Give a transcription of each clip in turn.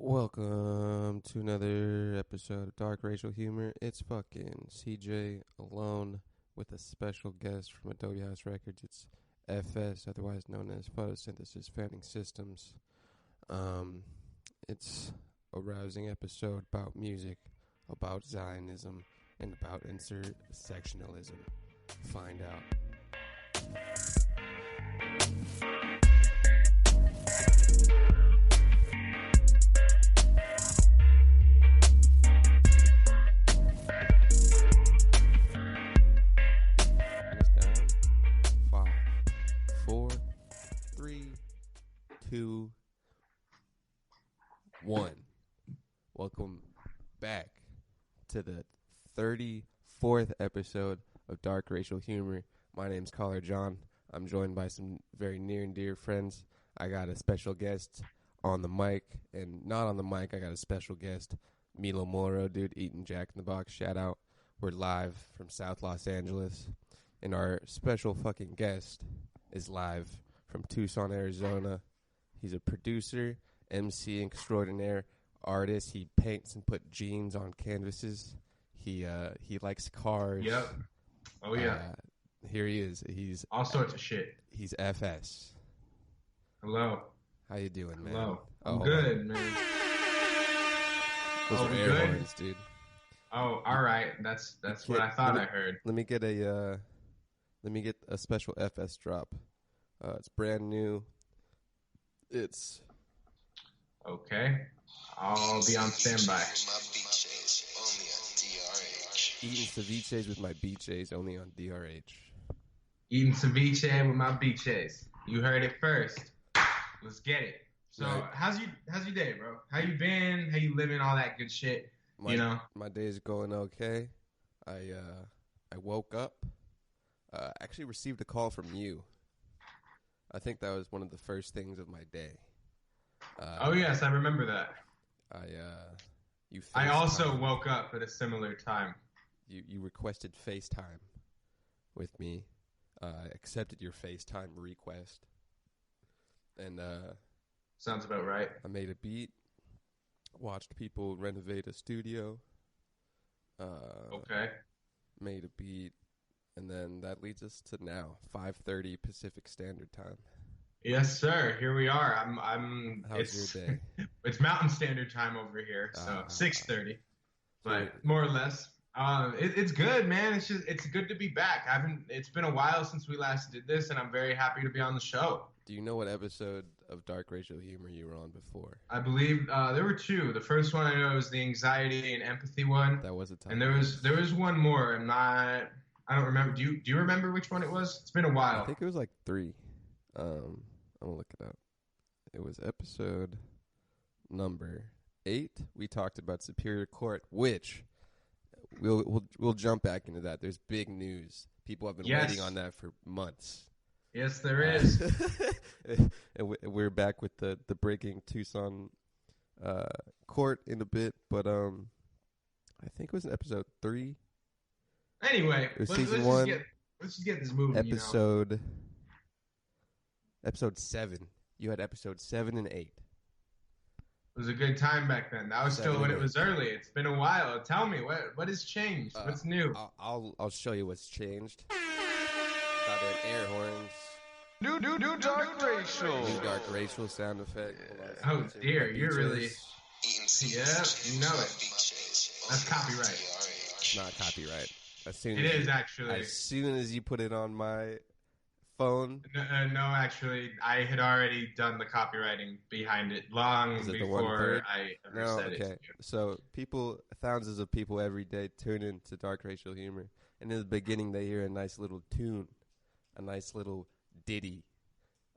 Welcome to another episode of Dark Racial Humor. It's fucking CJ alone with a special guest from Adobe House Records. It's FS, otherwise known as Photosynthesis Fanning Systems. It's a rousing episode about music, about Zionism, and about intersectionalism. Find out. Two, one. Welcome back to the 34th episode of Dark Racial Humor. My name's Caller John. I'm joined by some very near and dear friends. I got a special guest on the mic, and not on the mic, I got a special guest, Milo Moro, dude, eating Jack in the Box. Shout out. We're live from South Los Angeles, and our special fucking guest is live from Tucson, Arizona. He's a producer, emcee extraordinaire, artist. He paints and put jeans on canvases. He likes cars. Yep. Oh yeah. Here he is. He's all sorts of shit. He's FS. Hello. How you doing, man? Hello. I'm good, man. Those are air horns, dude. Oh, all right. That's what I thought I heard. Let me get a special FS drop. It's brand new. It's okay. I'll be on standby. Eating ceviches with my beaches only on DRH. Eating ceviche with my beaches. You heard it first. Let's get it. So, right. How's your day, bro? How you been? How you living? All that good shit. My day is going okay. I woke up. Actually received a call from you. I think that was one of the first things of my day. Oh yes, I remember that. I also woke up at a similar time. You requested FaceTime with me. I accepted your FaceTime request. And sounds about right. I made a beat. Watched people renovate a studio. Okay. Made a beat. And then that leads us to now, 5:30 Pacific Standard Time. Yes, sir. Here we are. How's your day? It's Mountain Standard Time over here, so 6:30, but more or less. It's good, man. It's good to be back. It's been a while since we last did this, and I'm very happy to be on the show. Do you know what episode of Dark Racial Humor you were on before? I believe there were two. The first one I know was the anxiety and empathy one. That was a time. And there was one more. I don't remember. Do you remember which one it was? It's been a while. I think it was like 3. I'm gonna look it up. It was episode number 8. We talked about Superior Court, which we'll jump back into that. There's big news. People have been waiting on that for months. Yes, there is. And we're back with the breaking Tucson court in a bit, but I think it was in episode 3. Anyway, let's just get this moving. Episode 7. You had episode 7 and 8. It was a good time back then. That was still when it was early. It's been a while. Tell me what has changed. What's new? I'll show you what's changed. Got in air horns. New dark racial. New dark racial sound effect. Oh dear, you're really. Yeah, you know it. That's copyright. It's not copyright. It is actually. As soon as you put it on my phone. No, actually, I had already done the copywriting behind it long before I ever said it. So thousands of people every day tune into Dark Racial Humor, and in the beginning they hear a nice little tune, a nice little ditty.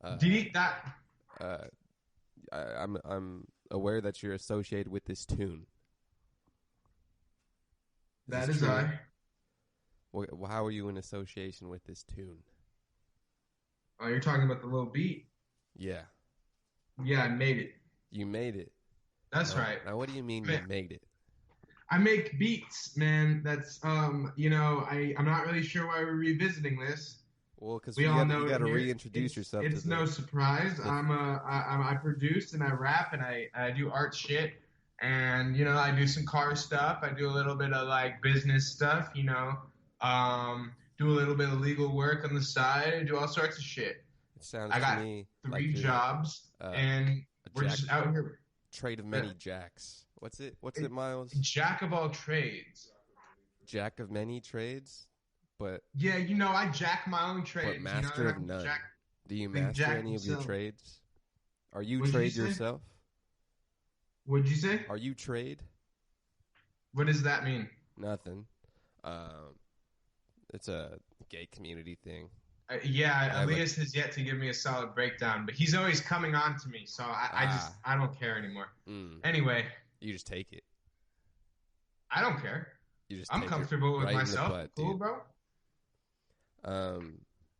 I'm aware that you're associated with this tune. That is I. Well, how are you in association with this tune? Oh, you're talking about the little beat? Yeah. Yeah, I made it. You made it. That's right. Now, what do you mean you made it? I make beats, man. That's, I'm not really sure why we're revisiting this, Well, because We all know you got to here, reintroduce yourself. It's to no surprise. the I produce and I rap and I do art shit, and I do some car stuff. I do a little bit of like business stuff. Do a little bit of legal work on the side. I do all sorts of shit. It sounds I to got me like 3 you're jobs, and we're just out here. Trade of many jacks. What's it, Miles? Jack of all trades. Jack of many trades, but yeah, I jack my own trades. But master of none. Do you master any of your trades? Are you trade yourself? What'd you say? Are you trade? What does that mean? Nothing. It's a gay community thing. Elias has yet to give me a solid breakdown, but he's always coming on to me, so I don't care anymore. Anyway, you just take it. I don't care. I'm comfortable with myself. Butt, cool, dude. Bro.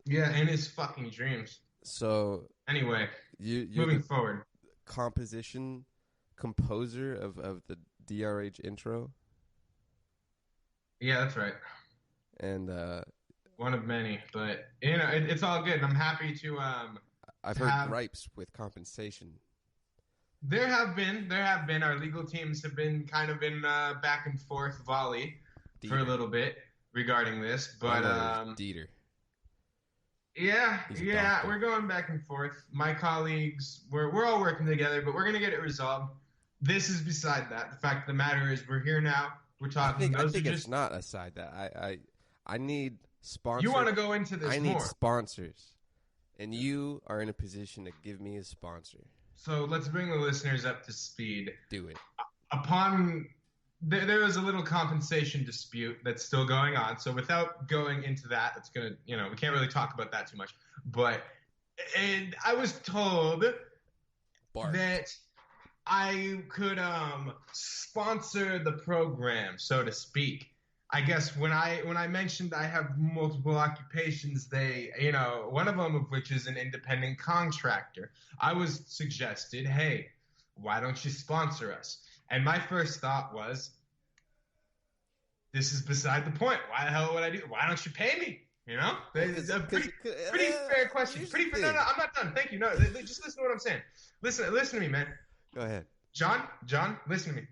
Yeah, in his fucking dreams. So anyway, you're moving forward. Composer of the DRH intro. Yeah, that's right. And one of many, but it's all good. I'm happy to. I've heard gripes with compensation. There have been. Our legal teams have been kind of in back and forth volley for a little bit regarding this, but Dieter. Yeah, we're going back and forth. My colleagues, we're all working together, but we're gonna get it resolved. This is beside that. The fact of the matter is, we're here now. We're talking. I think it's not aside that. I need sponsors. You want to go into this? I need sponsors, and you are in a position to give me a sponsor. So let's bring the listeners up to speed. Do it. There was a little compensation dispute that's still going on. So without going into that, it's gonna, we can't really talk about that too much. But I was told that I could sponsor the program, so to speak. I guess when I mentioned I have multiple occupations, one of them of which is an independent contractor, I was suggested, hey, why don't you sponsor us? And my first thought was, this is beside the point. Why the hell would I do? Why don't you pay me? It's a pretty fair question. No, I'm not done. Thank you. No, just listen to what I'm saying. Listen to me, man. Go ahead. John, listen to me.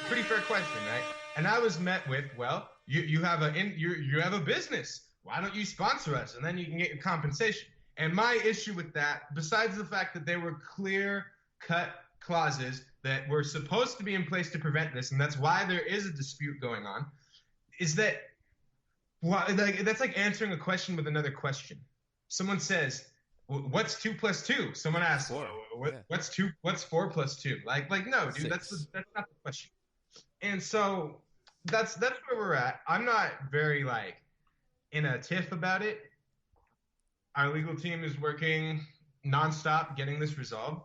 Pretty fair question, right? And I was met with, well, you have a business. Why don't you sponsor us? And then you can get your compensation. And my issue with that, besides the fact that they were clear-cut clauses that were supposed to be in place to prevent this, and that's why there is a dispute going on, is that that's like answering a question with another question. Someone says, "What's 2 + 2?" Someone asks, "What's 4 + 2?" Like no, dude, that's not the question. And so that's where we're at. I'm not very in a tiff about it. Our legal team is working nonstop getting this resolved.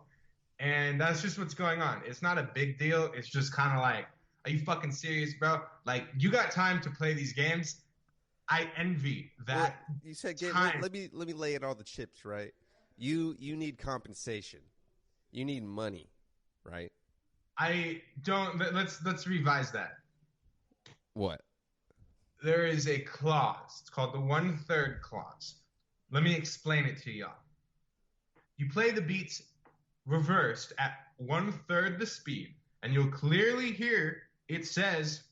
And that's just what's going on. It's not a big deal. It's just kind of like, are you fucking serious, bro? Like, you got time to play these games. I envy that. Well, you said time. Let me lay in all the chips, right? You need compensation. You need money, right? I don't. Let's revise that. What? There is a clause. It's called the 1/3 clause. Let me explain it to y'all. You play the beats reversed at 1/3 the speed, and you'll clearly hear it says,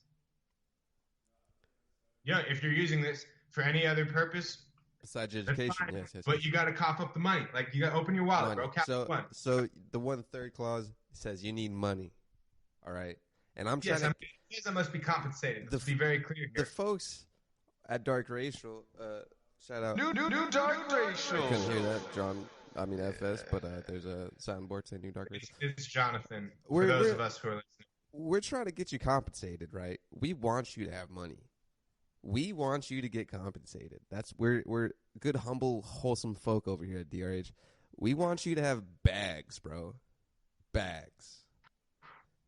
if you're using this for any other purpose besides education, yes. But you got to cough up the money. Like, you got to open your wallet, bro. So the 1/3 clause says you need money. All right, and I'm trying to. Yes, I must be compensated. Let's be very clear here. The folks at Dark Racial, shout out. New Dark Racial. I couldn't hear that, John. I mean FS, but there's a soundboard saying New Dark Racial. It's Jonathan. For those of us who are listening, we're trying to get you compensated, right? We want you to have money. We want you to get compensated. We're good, humble, wholesome folk over here at DRH. We want you to have bags, bro. Bags.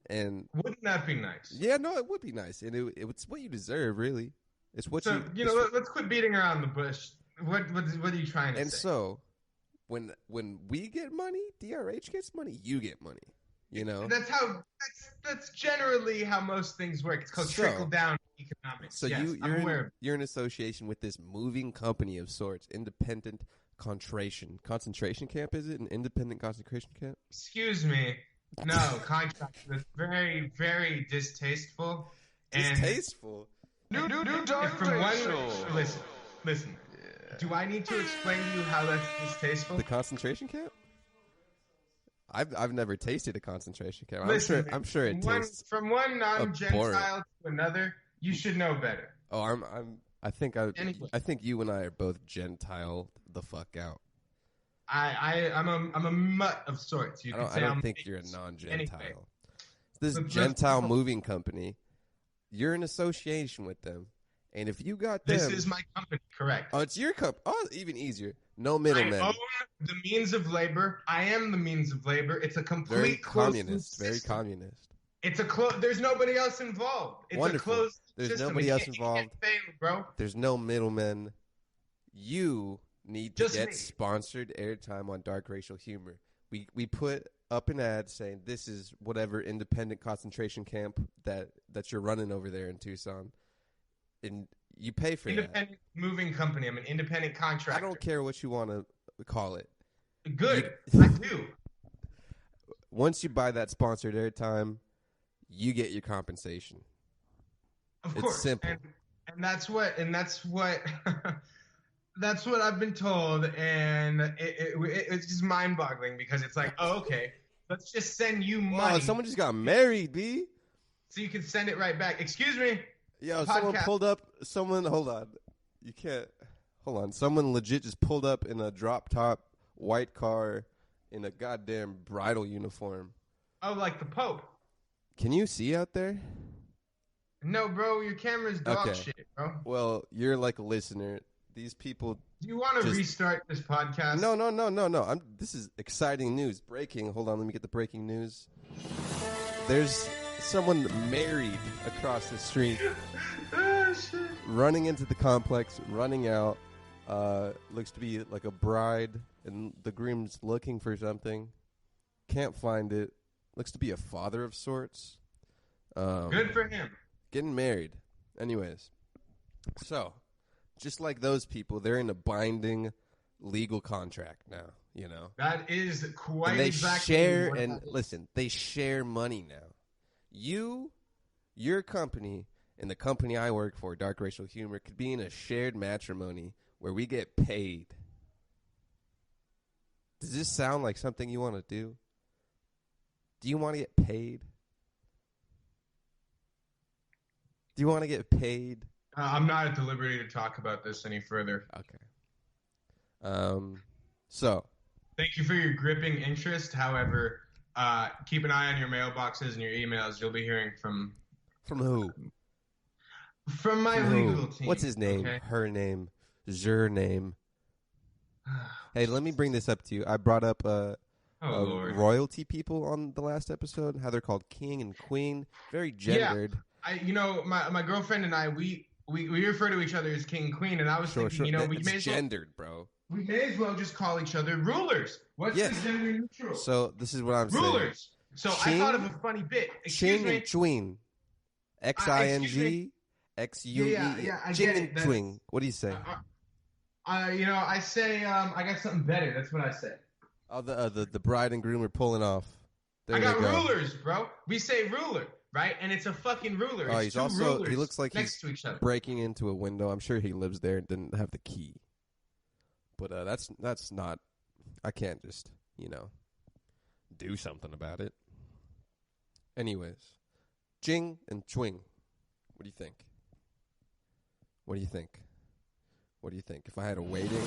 And wouldn't that be nice? Yeah, no, it would be nice, and it's what you deserve, really. It's what let's quit beating around the bush. What are you trying to say? And so, when we get money, DRH gets money, you get money. That's generally how most things work. It's called trickle down economics. So yes, you're in association with this moving company of sorts, independent concentration camp. Is it an independent concentration camp? Excuse me. No, contract. That's very, very distasteful. Distasteful. New Dark Racial. Listen. Yeah. Do I need to explain to you how that's distasteful? The concentration camp? I've never tasted a concentration camp. Listen, I'm sure it tastes from one non-Gentile to another. You should know better. Oh, I think you and I are both Gentile the fuck out. I'm a mutt of sorts. I don't think you're a non-Gentile. Anyway. This Gentile moving company, you're in association with them, and if you got them, this is my company, correct? Oh, it's your company. Oh, even easier. No middlemen. I own the means of labor. I am the means of labor. It's a complete very communist. Very communist. It's a there's nobody else involved. It's Wonderful. A closed There's system. Nobody else involved. Fail, bro. There's no middlemen. You need to get sponsored airtime on Dark Racial Humor. We put up an ad saying this is whatever independent concentration camp that you're running over there in Tucson, and you pay for independent moving company. I'm an independent contractor. I don't care what you want to call it. Good, I do. Once you buy that sponsored airtime, you get your compensation. Of course, it's simple. And that's what that's what I've been told, and it's just mind-boggling because it's like, oh, okay, let's just send you money. Oh, someone just got married, B. So you can send it right back. Excuse me. Yo, someone pulled up. Hold on. You can't. Hold on. Someone legit just pulled up in a drop-top white car in a goddamn bridal uniform. Oh, like the Pope. Can you see out there? No, bro. Your camera's dog shit, bro. Well, you're like a listener. These people. Do you want to restart this podcast? No. This is exciting news. Breaking. Hold on. Let me get the breaking news. There's someone married across the street. Oh, shit. Running into the complex, running out. Looks to be like a bride, and the groom's looking for something. Can't find it. Looks to be a father of sorts. Good for him. Getting married. Anyways. So, just like those people, they're in a binding legal contract now, you know. That is quite and they exactly share, what and listen, they share money now. Your company, and the company I work for, Dark Racial Humor, could be in a shared matrimony where we get paid. Does this sound like something you want to do? Do you want to get paid? Do you want to get paid? I'm not at the liberty to talk about this any further. Okay. So. Thank you for your gripping interest. However, keep an eye on your mailboxes and your emails. You'll be hearing from... From who? From my legal team. What's his name? Okay. Her name. Your name. Hey, let me bring this up to you. I brought up royalty people on the last episode, how they're called king and queen. Very gendered. Yeah. My girlfriend and I, we refer to each other as king and queen, and I was thinking, we may as gendered, bro. We may as well just call each other rulers. What's the gender neutral? So this is what I'm saying. Rulers. So Ching, I thought of a funny bit. Ching and Twing. Xing, Xue. Yeah, I Ching get and Twing. What do you say? I say I got something better. That's what I say. Oh, the bride and groom are pulling off. There I got rulers, bro. We say ruler, right? And it's a fucking ruler. Oh, it's he looks like next to each other. Breaking into a window. I'm sure he lives there and didn't have the key. But that's not. I can't just do something about it. Anyways, Jing and Twing. What do you think? What do you think? What do you think? If I had a waiting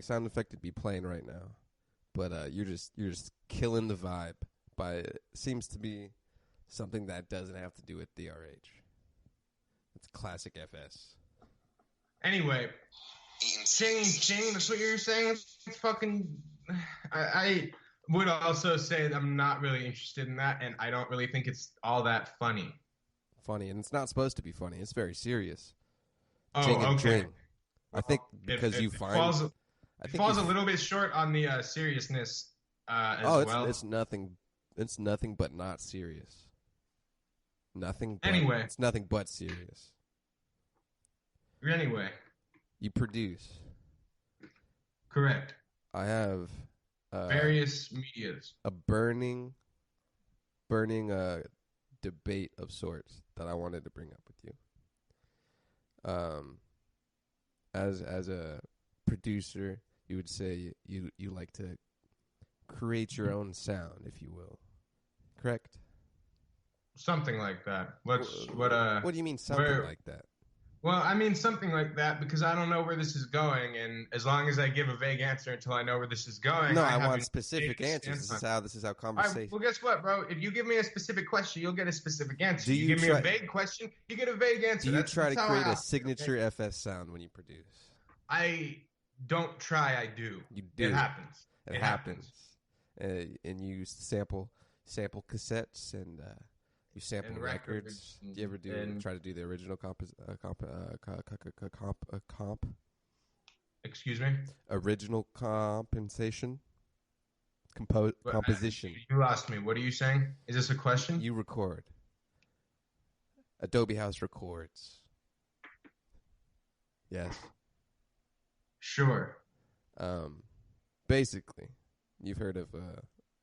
sound effect, it'd be playing right now. But you're just killing the vibe. It seems to be something that doesn't have to do with DRH. It's classic FS. Anyway, Ching, that's what you're saying? It's fucking... I would also say that I'm not really interested in that, and I don't really think it's all that funny. Funny, and it's not supposed to be funny. It's very serious. Oh, Jing and okay. Twing. I think because it falls a little bit short on the seriousness as well. It's nothing. It's nothing but not serious. Anyway. It's nothing but serious. Anyway. You produce. Correct. I have various medias. A burning debate of sorts that I wanted to bring up with you. As a producer, you would say you like to create your own sound, if you will. Correct? Something like that. What do you mean something like that? Well, I mean something like that because I don't know where this is going, and as long as I give a vague answer until I know where this is going, no, I want specific answers. This is how conversation. Right, well, guess what, bro? If you give me a specific question, you'll get a specific answer. You give me a vague question, you get a vague answer. Do you try to create a signature FS sound when you produce? I don't try. I do. You do. It happens. It happens. And you sample cassettes and. You sample records. Do you ever try to do the original comp? Excuse me? Original compensation? Composition. You lost me. What are you saying? Is this a question? You record. Adobe House records. Yes. Sure. Basically, you've heard of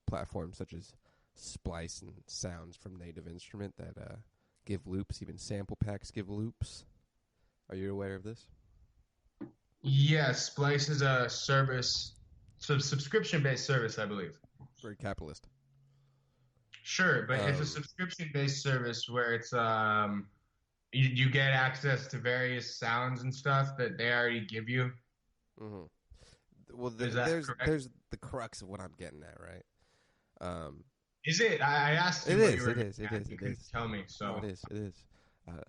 platforms such as Splice and sounds from Native Instrument that give loops. Even sample packs give loops. Are you aware of this? Yes, Splice is a service, subscription-based service, I believe. Very capitalist. Sure, but it's a subscription-based service where it's you get access to various sounds and stuff that they already give you. Mm-hmm. Well, there's the crux of what I'm getting at, right? Is it? I asked you. It is. You couldn't tell me. So no, it is.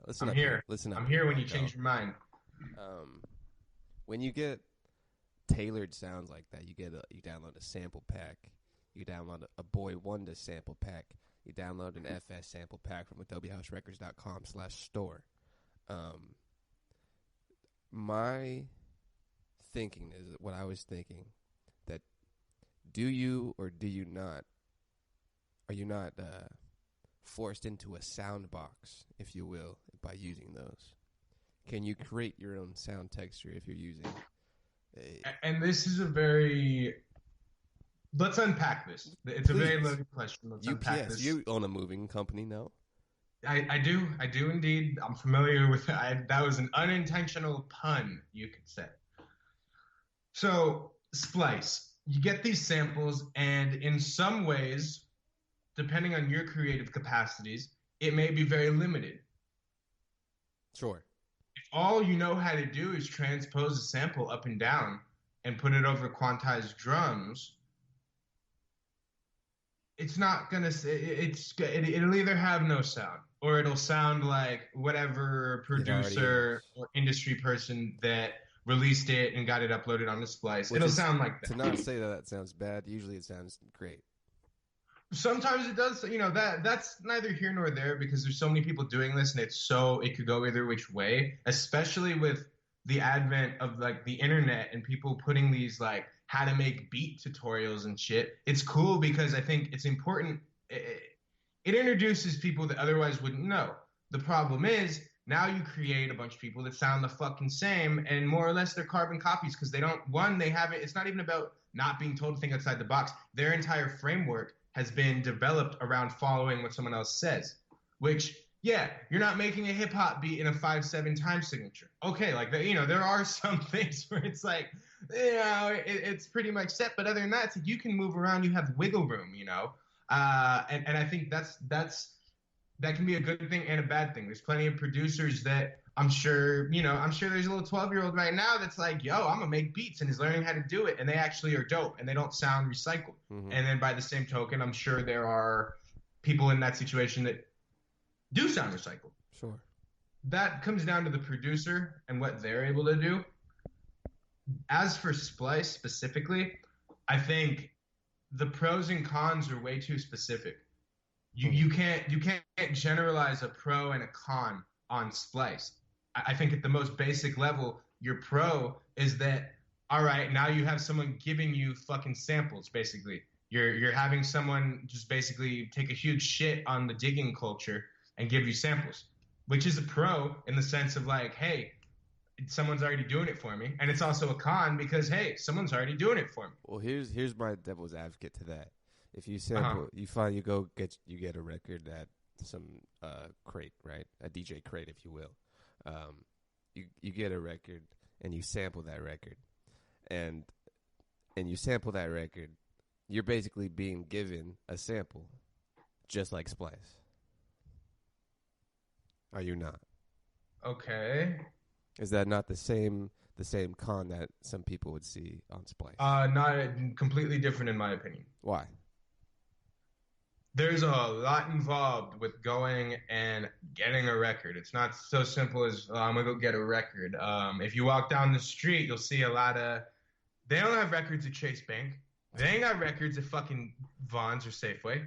Listen I'm up here. Listen up. I'm here when you change your mind. When you get tailored sounds like that, you download a sample pack. You download a Boy Wonder sample pack. You download an FS sample pack from AdobeHouseRecords.com/store. My thinking is what I was thinking that do you or do you not? Are you not forced into a sound box, if you will, by using those? Can you create your own sound texture if you're using And this is a very... Let's unpack this. It's a very loaded question. Let's unpack this. You own a moving company, no? I do indeed. I'm familiar with it. That was an unintentional pun, you could say. So, Splice. You get these samples, and in some ways... depending on your creative capacities, it may be very limited. Sure. If all you know how to do is transpose a sample up and down and put it over quantized drums, it's not going to... It'll either have no sound, or it'll sound like whatever producer or industry person that released it and got it uploaded on the Splice. It'll sound like that. To not say that sounds bad, usually it sounds great. Sometimes it does, that's neither here nor there because there's so many people doing this and it could go either which way, especially with the advent of like the internet and people putting these like how to make beat tutorials and shit. It's cool because I think it's important. It introduces people that otherwise wouldn't know. The problem is now you create a bunch of people that sound the fucking same and more or less they're carbon copies because it's not even about not being told to think outside the box. Their entire framework has been developed around following what someone else says, which, yeah, you're not making a hip-hop beat in a 5/7 time signature. Okay, like, there are some things where it's like, it's pretty much set, but other than that, it's like you can move around, you have wiggle room, and I think that can be a good thing and a bad thing. There's plenty of producers that I'm sure there's a little 12-year-old right now that's like, yo, I'm going to make beats and is learning how to do it. And they actually are dope and they don't sound recycled. Mm-hmm. And then by the same token, I'm sure there are people in that situation that do sound recycled. Sure. That comes down to the producer and what they're able to do. As for Splice specifically, I think the pros and cons are way too specific. You can't generalize a pro and a con on Splice. I think at the most basic level, your pro is that, all right, now you have someone giving you fucking samples, basically. You're having someone just basically take a huge shit on the digging culture and give you samples, which is a pro in the sense of like, hey, someone's already doing it for me, and it's also a con because hey, someone's already doing it for me. Well, here's my devil's advocate to that. If you sample, you get a record at some crate, right? A DJ crate, if you will. You get a record and you sample that record, and you sample that record, you're basically being given a sample, just like Splice. Are you not? Okay. Is that not the same con that some people would see on Splice? Not completely different in my opinion. Why? There's a lot involved with going and getting a record. It's not so simple as I'm gonna go get a record. If you walk down the street, you'll see a lot of. They don't have records at Chase Bank. They ain't got records at fucking Vaughn's or Safeway.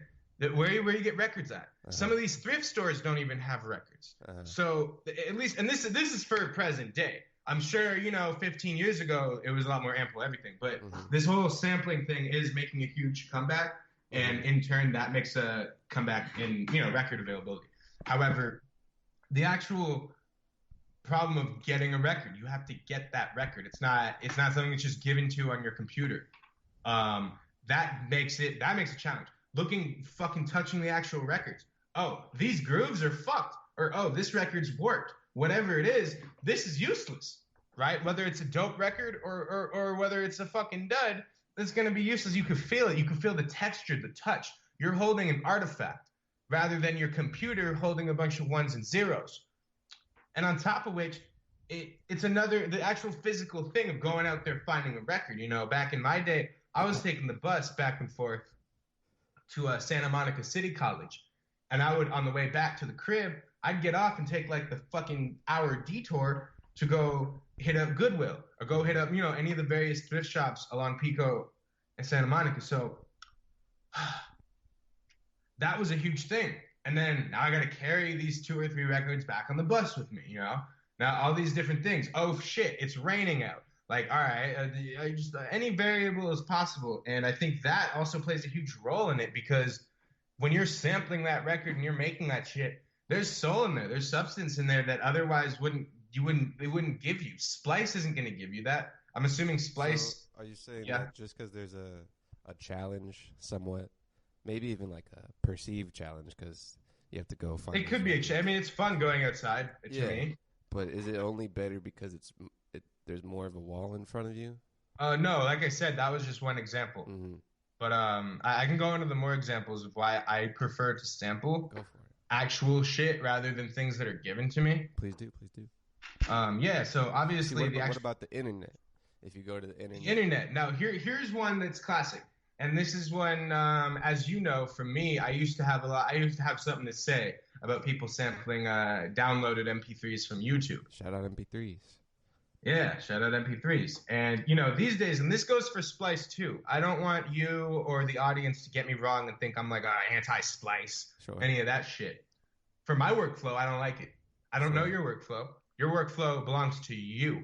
Where you get records at? Some of these thrift stores don't even have records. So at least, and this is for present day. I'm sure 15 years ago it was a lot more ample everything, but this whole sampling thing is making a huge comeback. And in turn, that makes a comeback in record availability. However, the actual problem of getting a record, you have to get that record. It's not something that's just given to you on your computer. That makes a challenge. Touching the actual records. Oh, these grooves are fucked, or oh, this record's warped. Whatever it is, this is useless, right? Whether it's a dope record or whether it's a fucking dud. It's going to be useless. You can feel it. You can feel the texture, the touch. You're holding an artifact rather than your computer holding a bunch of ones and zeros. And on top of which, it's the actual physical thing of going out there finding a record. Back in my day, I was taking the bus back and forth to Santa Monica City College. And I would, on the way back to the crib, I'd get off and take like the fucking hour detour to go hit up Goodwill or go hit up, any of the various thrift shops along Pico and Santa Monica. So that was a huge thing. And then now I got to carry these 2 or 3 records back on the bus with me, Now all these different things. Oh shit, it's raining out. Like, all right, any variable is possible. And I think that also plays a huge role in it because when you're sampling that record and you're making that shit, there's soul in there. There's substance in there that otherwise it wouldn't give you. Splice isn't going to give you that. I'm assuming Splice. So are you saying that just because there's a challenge somewhat, there's even like a perceived challenge because you have to go find. It could be I mean, it's fun going outside to me. But is it only better because there's more of a wall in front of you? No, like I said, that was just one example. Mm-hmm. But I can go into the more examples of why I prefer to sample actual shit rather than things that are given to me. Please do. So obviously what about the internet? If you go to the internet. The internet. Now here's one that's classic. And this is one, as you know, from me, I used to have something to say about people sampling downloaded MP3s from YouTube. Shout out MP3s. Yeah, shout out MP3s. And, these days, and this goes for Splice too, I don't want you or the audience to get me wrong and think I'm like anti-Splice, any of that shit. For my workflow, I don't like it. I don't know your workflow. Your workflow belongs to you.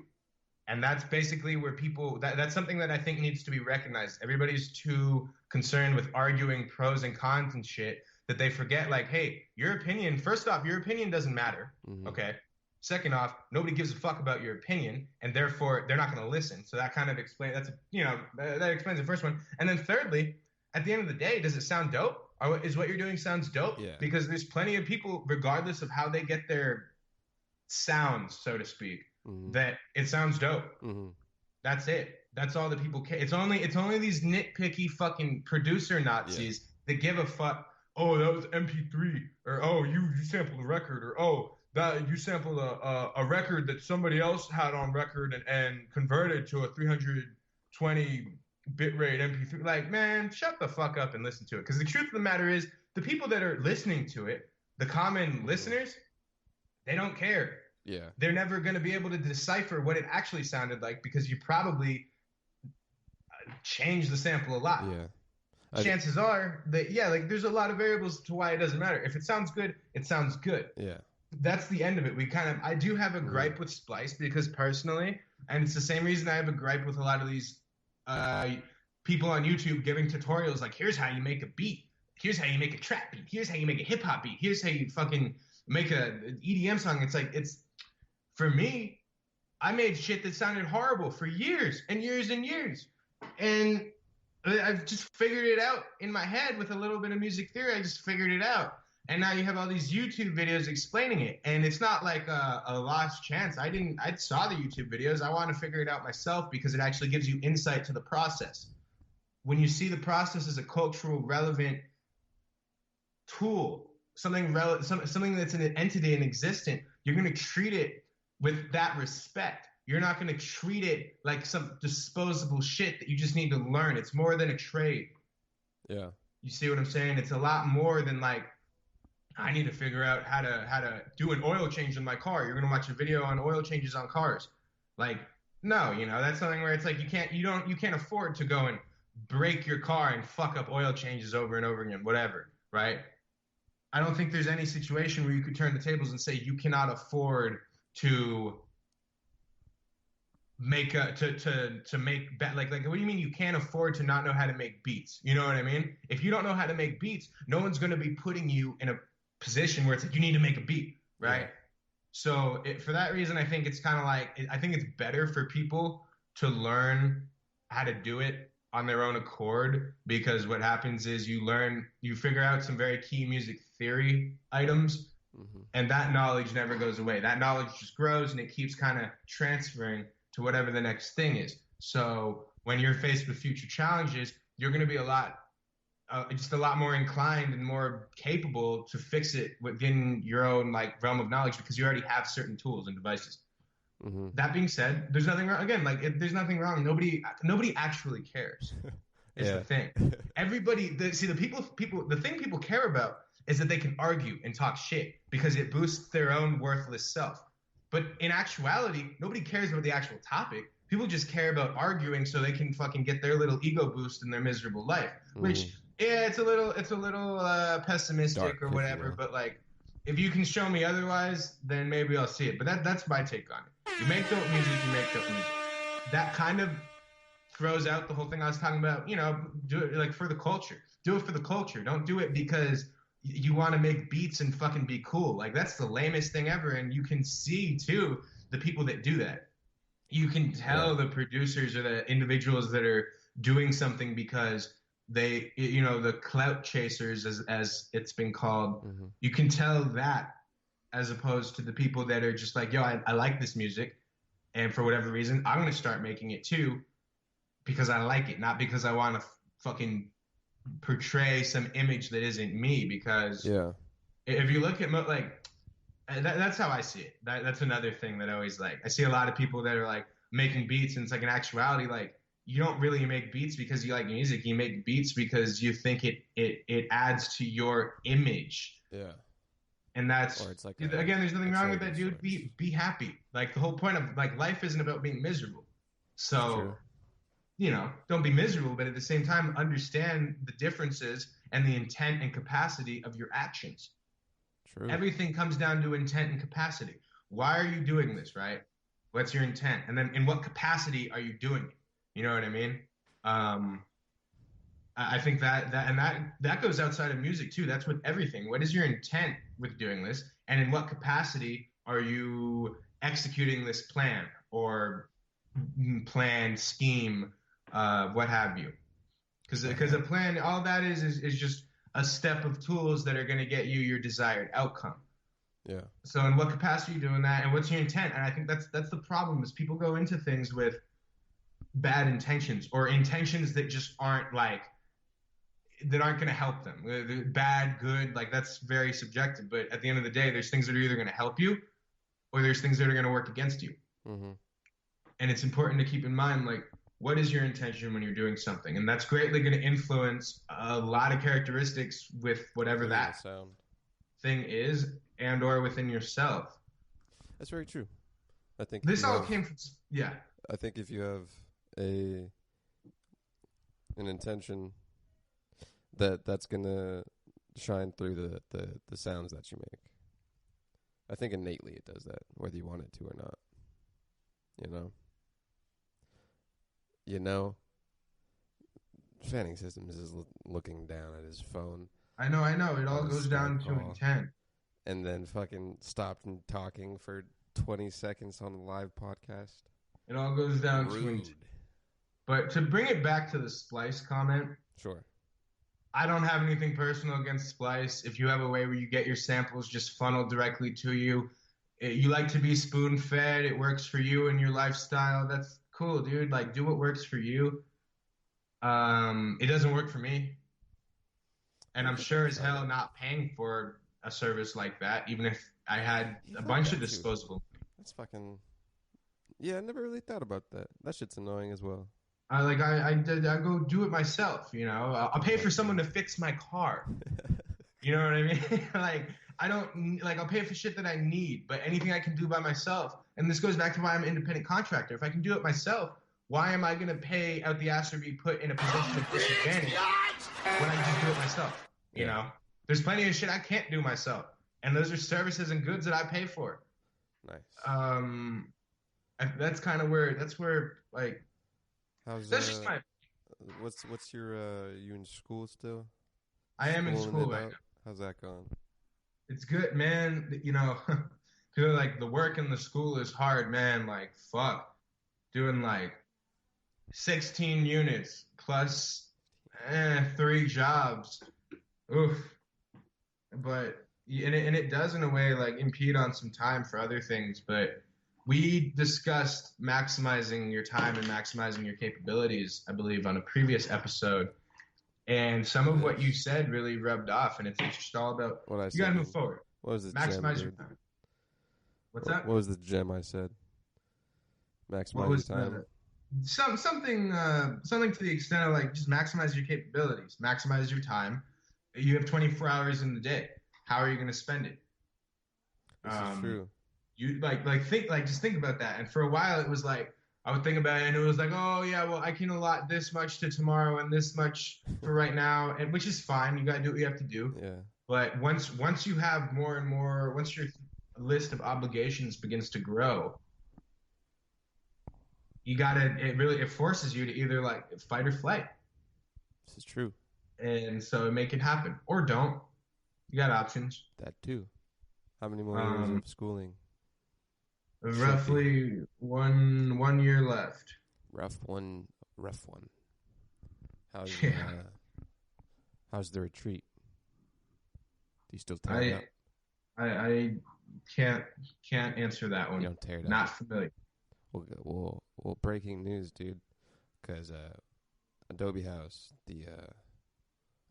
And that's basically where that's something that I think needs to be recognized. Everybody's too concerned with arguing pros and cons and shit that they forget, like, hey, first off, your opinion doesn't matter, okay? Second off, nobody gives a fuck about your opinion, and therefore they're not going to listen. So that kind of explains, that explains the first one. And then thirdly, at the end of the day, does it sound dope? Or is what you're doing sounds dope? Yeah. Because there's plenty of people, regardless of how they get their sounds, so to speak, that it sounds dope. That's it. That's all that people care. It's only these nitpicky fucking producer Nazis that give a fuck. Oh, that was MP3, or oh, you sampled a record, or oh, that you sampled a record that somebody else had on record and converted to a 320 bitrate MP3. Like, man, shut the fuck up and listen to it. Because the truth of the matter is, the people that are listening to it, the common listeners, they don't care. Yeah. They're never going to be able to decipher what it actually sounded like because you probably changed the sample a lot. Yeah. Chances are that, there's a lot of variables to why it doesn't matter. If it sounds good, it sounds good. Yeah. That's the end of it. I do have a gripe with Splice because personally, and it's the same reason I have a gripe with a lot of these people on YouTube giving tutorials like, here's how you make a beat. Here's how you make a trap beat. Here's how you make a hip hop beat. Here's how you fucking make a EDM song. It's for me. I made shit that sounded horrible for years and years and years, and I've just figured it out in my head with a little bit of music theory. I just figured it out. And now you have all these YouTube videos explaining it. And it's not like a lost chance. I saw the YouTube videos. I want to figure it out myself because it actually gives you insight to the process. When you see the process as a cultural relevant tool, something that's an entity and existent, you're going to treat it with that respect. You're not going to treat it like some disposable shit that you just need to learn. It's more than a trade. Yeah. You see what I'm saying? It's a lot more than like, I need to figure out how to do an oil change in my car. You're going to watch a video on oil changes on cars. Like, no, that's something where it's like you can't afford to go and break your car and fuck up oil changes over and over again, whatever, right? I don't think there's any situation where you could turn the tables and say you cannot afford to make like what do you mean you can't afford to not know how to make beats? You know what I mean? If you don't know how to make beats, no one's going to be putting you in a position where it's like you need to make a beat, right? Yeah. So for that reason, I think it's kind of like I think it's better for people to learn how to do it on their own accord, because what happens is you figure out some very key music theory items, and that knowledge never goes away. That knowledge just grows and it keeps kind of transferring to whatever the next thing is. So when you're faced with future challenges, you're going to be just a lot more inclined and more capable to fix it within your own like realm of knowledge, because you already have certain tools and devices. That being said, there's nothing wrong. Again, there's nothing wrong. Nobody actually cares. It's the thing. Everybody, the thing people care about is that they can argue and talk shit because it boosts their own worthless self. But in actuality, nobody cares about the actual topic. People just care about arguing so they can fucking get their little ego boost in their miserable life. Which, it's a little pessimistic dark, or whatever. But like, if you can show me otherwise, then maybe I'll see it. But that's my take on it. You make dope music, you make dope music. That kind of throws out the whole thing I was talking about. Do it like for the culture. Do it for the culture. Don't do it because you want to make beats and fucking be cool. Like, that's the lamest thing ever. And you can see too the people that do that. You can tell the producers or the individuals that are doing something because they, the clout chasers, as it's been called. You can tell that, as opposed to the people that are just like, yo, I like this music, and for whatever reason, I'm going to start making it too because I like it, not because I want to fucking portray some image that isn't me. Because if you look at that's how I see it. That's another thing that I always like. I see a lot of people that are like making beats, and it's like in actuality, like, you don't really make beats because you like music. You make beats because you think it adds to your image. Yeah. And that's, like again, there's nothing wrong with that, dude. Be happy. Like, the whole point of like life isn't about being miserable. So, don't be miserable, but at the same time, understand the differences and the intent and capacity of your actions. True. Everything comes down to intent and capacity. Why are you doing this, right? What's your intent? And then in what capacity are you doing it? You know what I mean? I think that goes outside of music too. That's with everything. What is your intent with doing this? And in what capacity are you executing this plan or scheme, what have you? Because a plan, all that is just a step of tools that are going to get you your desired outcome. Yeah. So in what capacity are you doing that, and what's your intent? And I think that's the problem, is people go into things with bad intentions, or intentions that just aren't going to help them. Bad, good, like, that's very subjective. But at the end of the day, there's things that are either going to help you, or there's things that are going to work against you. And it's important to keep in mind, like, what is your intention when you're doing something? And that's greatly going to influence a lot of characteristics with whatever that thing is, and or within yourself. That's very true. I think this all came from, I think if you have an intention, that's gonna shine through the sounds that you make. I think innately it does that, whether you want it to or not. Fanning Systems is looking down at his phone. I know. It all goes down to intent. and then fucking stopped and talking for 20 seconds on a live podcast. It all goes down Rude. to But to bring it back to the Splice comment, Sure. I don't have anything personal against Splice. If you have a way where you get your samples just funneled directly to you, you like to be spoon-fed, it works for you and your lifestyle, that's cool, dude. Like, do what works for you. It doesn't work for me. And I'm sure as hell not paying for a service like that, even if I had a bunch of disposable. That's fucking... Yeah, I never really thought about that. That shit's annoying as well. I go do it myself, you know. I'll pay for someone to fix my car. You know what I mean? I'll pay for shit that I need, but anything I can do by myself. And this goes back to why I'm an independent contractor. If I can do it myself, why am I going to pay out the ass or be put in a position of disadvantage when I just do it myself? You know, there's plenty of shit I can't do myself, and those are services and goods that I pay for. Nice. That's kind of where like. How's that's just my. What's your you in school still? I am in school right now. How's that going? It's good, man. You know, feel like the work in the school is hard, man. Like, fuck. Doing like 16 units plus 3 jobs. Oof. But, and it does in a way like impede on some time for other things. But we discussed maximizing your time and maximizing your capabilities, I believe, on a previous episode. And some of what you said really rubbed off, and it's just all about you gotta move forward. What was the maximize gem, your time? What's that? What was the gem I said? Maximize your time. Something to the extent of like just maximize your capabilities, maximize your time. You have 24 hours in the day. How are you going to spend it? This is true. You just think about that. And for a while, it was like I would think about it, and it was like, oh yeah, well I can allot this much to tomorrow and this much for right now, and which is fine. You got to do what you have to do. Yeah. But once you have more and more, once your list of obligations begins to grow, it forces you to either like fight or flight. This is true. And so make it happen or don't. You got options. That too. How many more years of schooling? Roughly one year left. Rough one. How's the retreat? Do you still tear it up? I can't answer that one. You don't tear it up. Not familiar. Well, breaking news, dude. Because Adobe House, the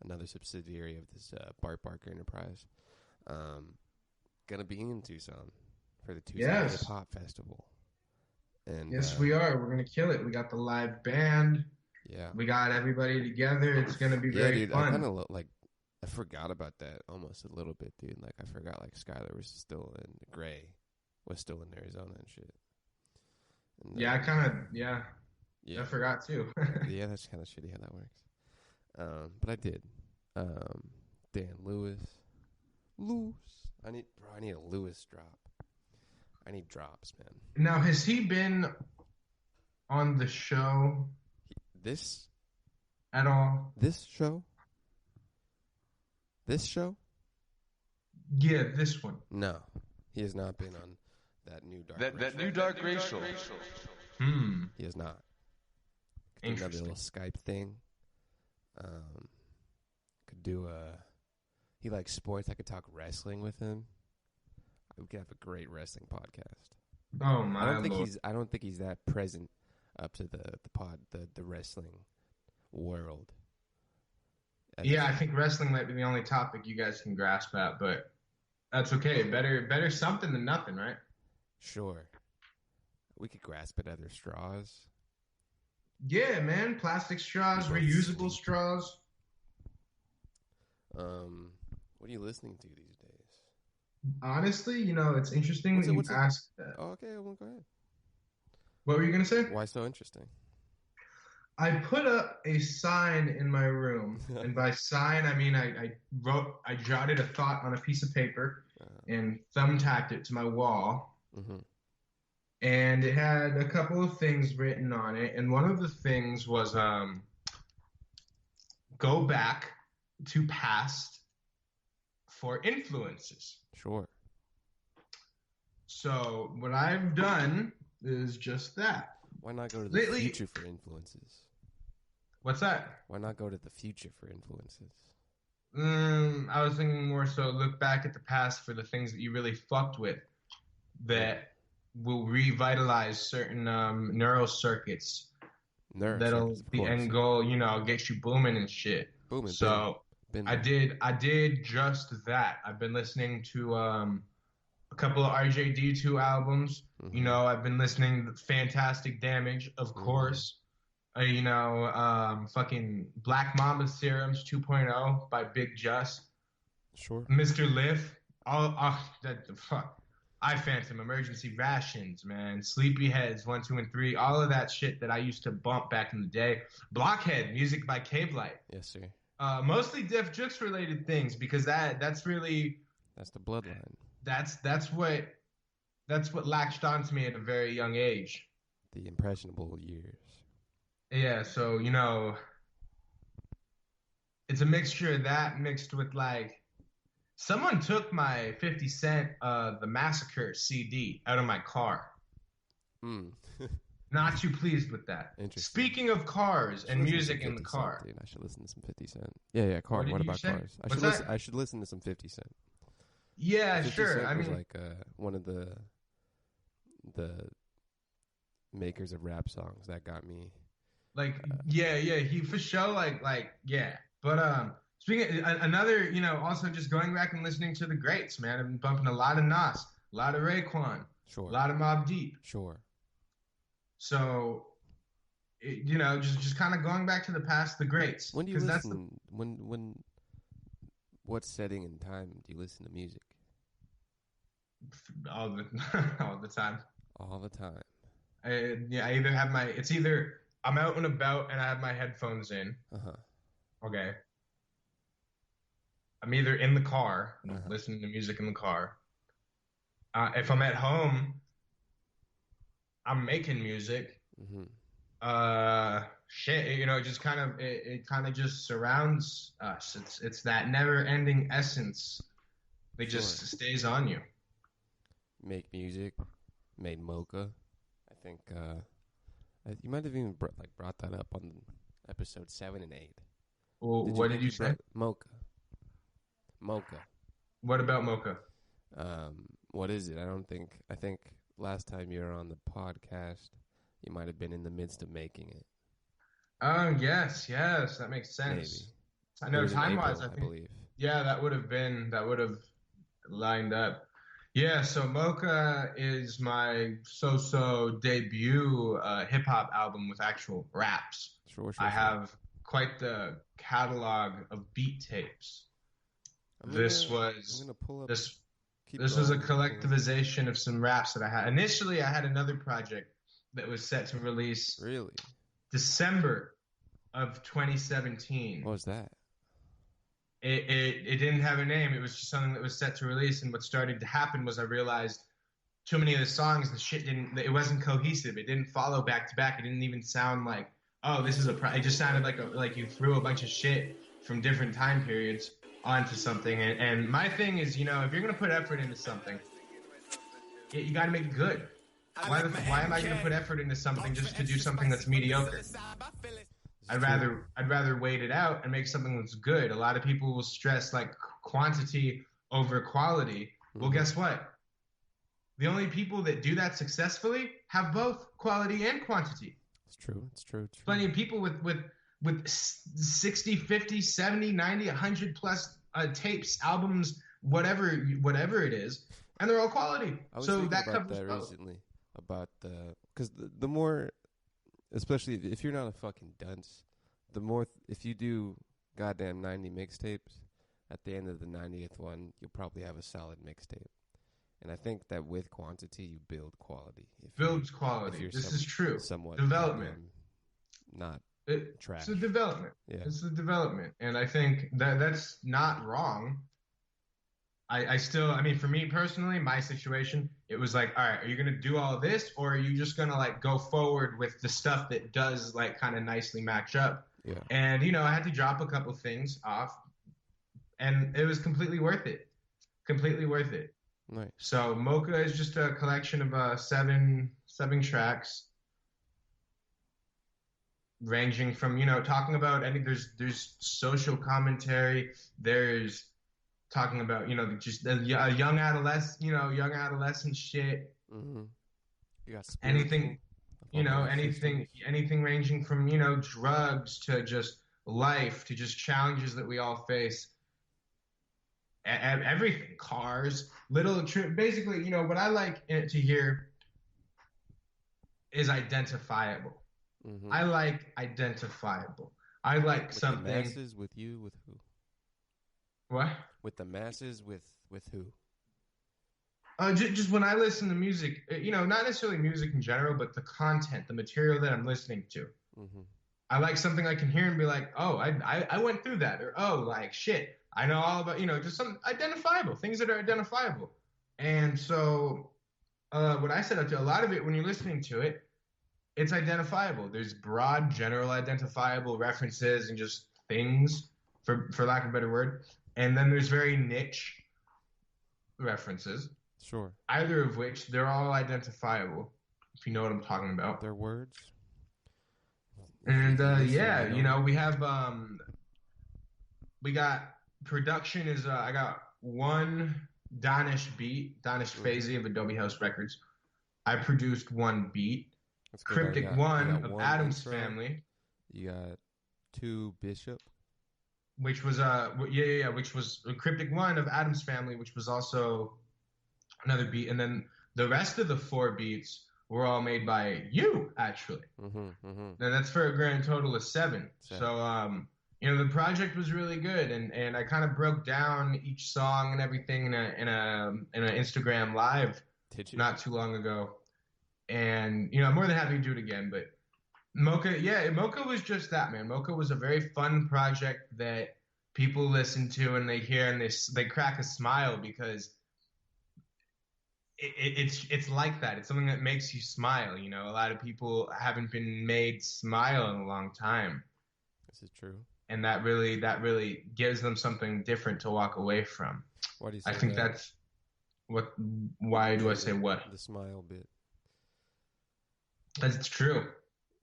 another subsidiary of this Bart Barker Enterprise, gonna be in Tucson for the Tucson Hip Hop Festival. And yes, we are. We're gonna kill it. We got the live band. Yeah. We got everybody together. It's gonna be very fun. I kind of I forgot about that almost a little bit, dude. Like I forgot Skylar was still in Gray, was still in Arizona and shit. And yeah, I forgot too. Yeah, that's kind of shitty how that works. But I did. Dan Lewis. I need a Lewis drop. I need drops, man. Now, has he been on the show? This? At all? This show? This show? Yeah, this one. No, he has not been on that new dark. That new dark racial. He has not. Could do another little Skype thing. Could do he likes sports. I could talk wrestling with him. We could have a great wrestling podcast. Oh my! I don't think he's that present up to the wrestling world. I think wrestling might be the only topic you guys can grasp at, but that's okay. Better something than nothing, right? Sure. We could grasp at other straws. Yeah, man. Plastic straws, reusable straws. What are you listening to these days? Honestly, it's interesting that you asked that. Oh, okay, well, go ahead. What were you going to say? Why so interesting? I put up a sign in my room, and by sign, I mean I jotted a thought on a piece of paper and thumbtacked it to my wall. Mm-hmm. And it had a couple of things written on it, and one of the things was go back to past for influences. Sure. So what I've done is just that. Why not go to the future for influences? What's that? Why not go to the future for influences? I was thinking more so look back at the past for the things that you really fucked with that will revitalize certain neural circuits. That'll the end goal, get you booming and shit. Booming. So I did just that. I've been listening to a couple of RJD2 albums. Mm-hmm. I've been listening to Fantastic Damage, of course. Fucking Black Mamba Serums 2.0 by Big Just. Sure. Mr. Liff. I Phantom, Emergency Rations, man. Sleepyheads 1, 2, and 3. All of that shit that I used to bump back in the day. Blockhead, music by Cave Light. Yes, sir. Mostly Def Jux related things because that's really that's the bloodline. That's what latched onto me at a very young age. The impressionable years. Yeah, so it's a mixture of that mixed with someone took my 50 Cent The Massacre CD out of my car. Not too pleased with that. Speaking of cars and music in the car. Dude, I should listen to some 50 Cent. Yeah, car. What about cars? I should listen to some 50 Cent. Yeah, 50 sure. Cent was one of the makers of rap songs that got me. He for sure yeah. But speaking another, also just going back and listening to the greats, man. I've been bumping a lot of Nas, a lot of Raekwon, sure, a lot of Mobb Deep, sure. So, just kind of going back to the past, the greats. When do you listen? When what setting and time do you listen to music? All the time. All the time. I either have it's either I'm out and about and I have my headphones in. Okay. I'm either in the car, listening to music in the car. If I'm at home, I'm making music. Just kind of it kind of just surrounds us. It's that never-ending essence that just stays on you. Make music, made mocha. I think you might have even brought that up on episode 7 and 8. Well, what did you say? Mocha. What about mocha? What is it? I think last time you were on the podcast, you might have been in the midst of making it. Oh, yes, that makes sense. Maybe. I know time-wise, I believe. Yeah, that would have lined up. Yeah, so Mocha is my so-so debut hip-hop album with actual raps. Sure. I have quite the catalog of beat tapes. This was a collectivization of some raps that I had. Initially, I had another project that was set to release December of 2017. What was that? It didn't have a name. It was just something that was set to release. And what started to happen was I realized too many of the songs, it wasn't cohesive. It didn't follow back to back. It didn't even sound like, this is it just sounded like you threw a bunch of shit from different time periods onto something. And my thing is, if you're going to put effort into something, you got to make it good. Why am I going to put effort into something just to do something that's mediocre? I'd rather wait it out and make something that's good. A lot of people will stress quantity over quality. Well, guess what? The only people that do that successfully have both quality and quantity. It's true. Plenty of people with 60, 50, 70, 90, 100 plus tapes, albums, whatever it is, and they're all quality. I was thinking about that recently, because the more, especially if you're not a fucking dunce, the more if you do goddamn 90 mixtapes, at the end of the 90th one, you'll probably have a solid mixtape. And I think that with quantity, you build quality. Builds quality. This is true. Somewhat development, not trash. It's a development. Yeah. It's the development, and I think that's not wrong. For me personally, my situation, it was all right, are you going to do all this, or are you just going to go forward with the stuff that does kind of nicely match up? Yeah. And, I had to drop a couple things off, and it was completely worth it. Completely worth it. Nice. So Mocha is just a collection of seven tracks, ranging from, talking about there's social commentary, there's talking about, just a young adolescent shit. Mm-hmm. You got Anything, anything ranging from, drugs to just life to just challenges that we all face. Everything, cars, basically, what I like to hear is identifiable. Mm-hmm. I like identifiable. I like with something. The masses, with you, with who? What? With the masses, with who? Just when I listen to music, not necessarily music in general, but the content, the material that I'm listening to. Mm-hmm. I like something I can hear and be like, oh, I went through that, or oh, like shit, I know all about, just some identifiable things that are identifiable. And so, what I said to a lot of it, when you're listening to it, it's identifiable. There's broad, general identifiable references and just things, for lack of a better word. And then there's very niche references. Sure. Either of which, they're all identifiable, if you know what I'm talking about. They're words. And we have we got production is I got one Danish Fazy of Adobe House Records. I produced one beat. Cryptic One of Adam's Family. You got 2 Bishop. Which was which was Cryptic One of Adam's Family, which was also another beat, and then the rest of the 4 beats were all made by you, actually. And that's for a grand total of 7. So the project was really good, and I kind of broke down each song and everything in an Instagram live not too long ago. And I'm more than happy to do it again. But Mocha was just that, man. Mocha was a very fun project that people listen to and they hear and they crack a smile, because it's like that. It's something that makes you smile. A lot of people haven't been made smile in a long time. This is true. And that really gives them something different to walk away from. Why do you say I think that? that's what. Why do I say what? The smile bit. That's true.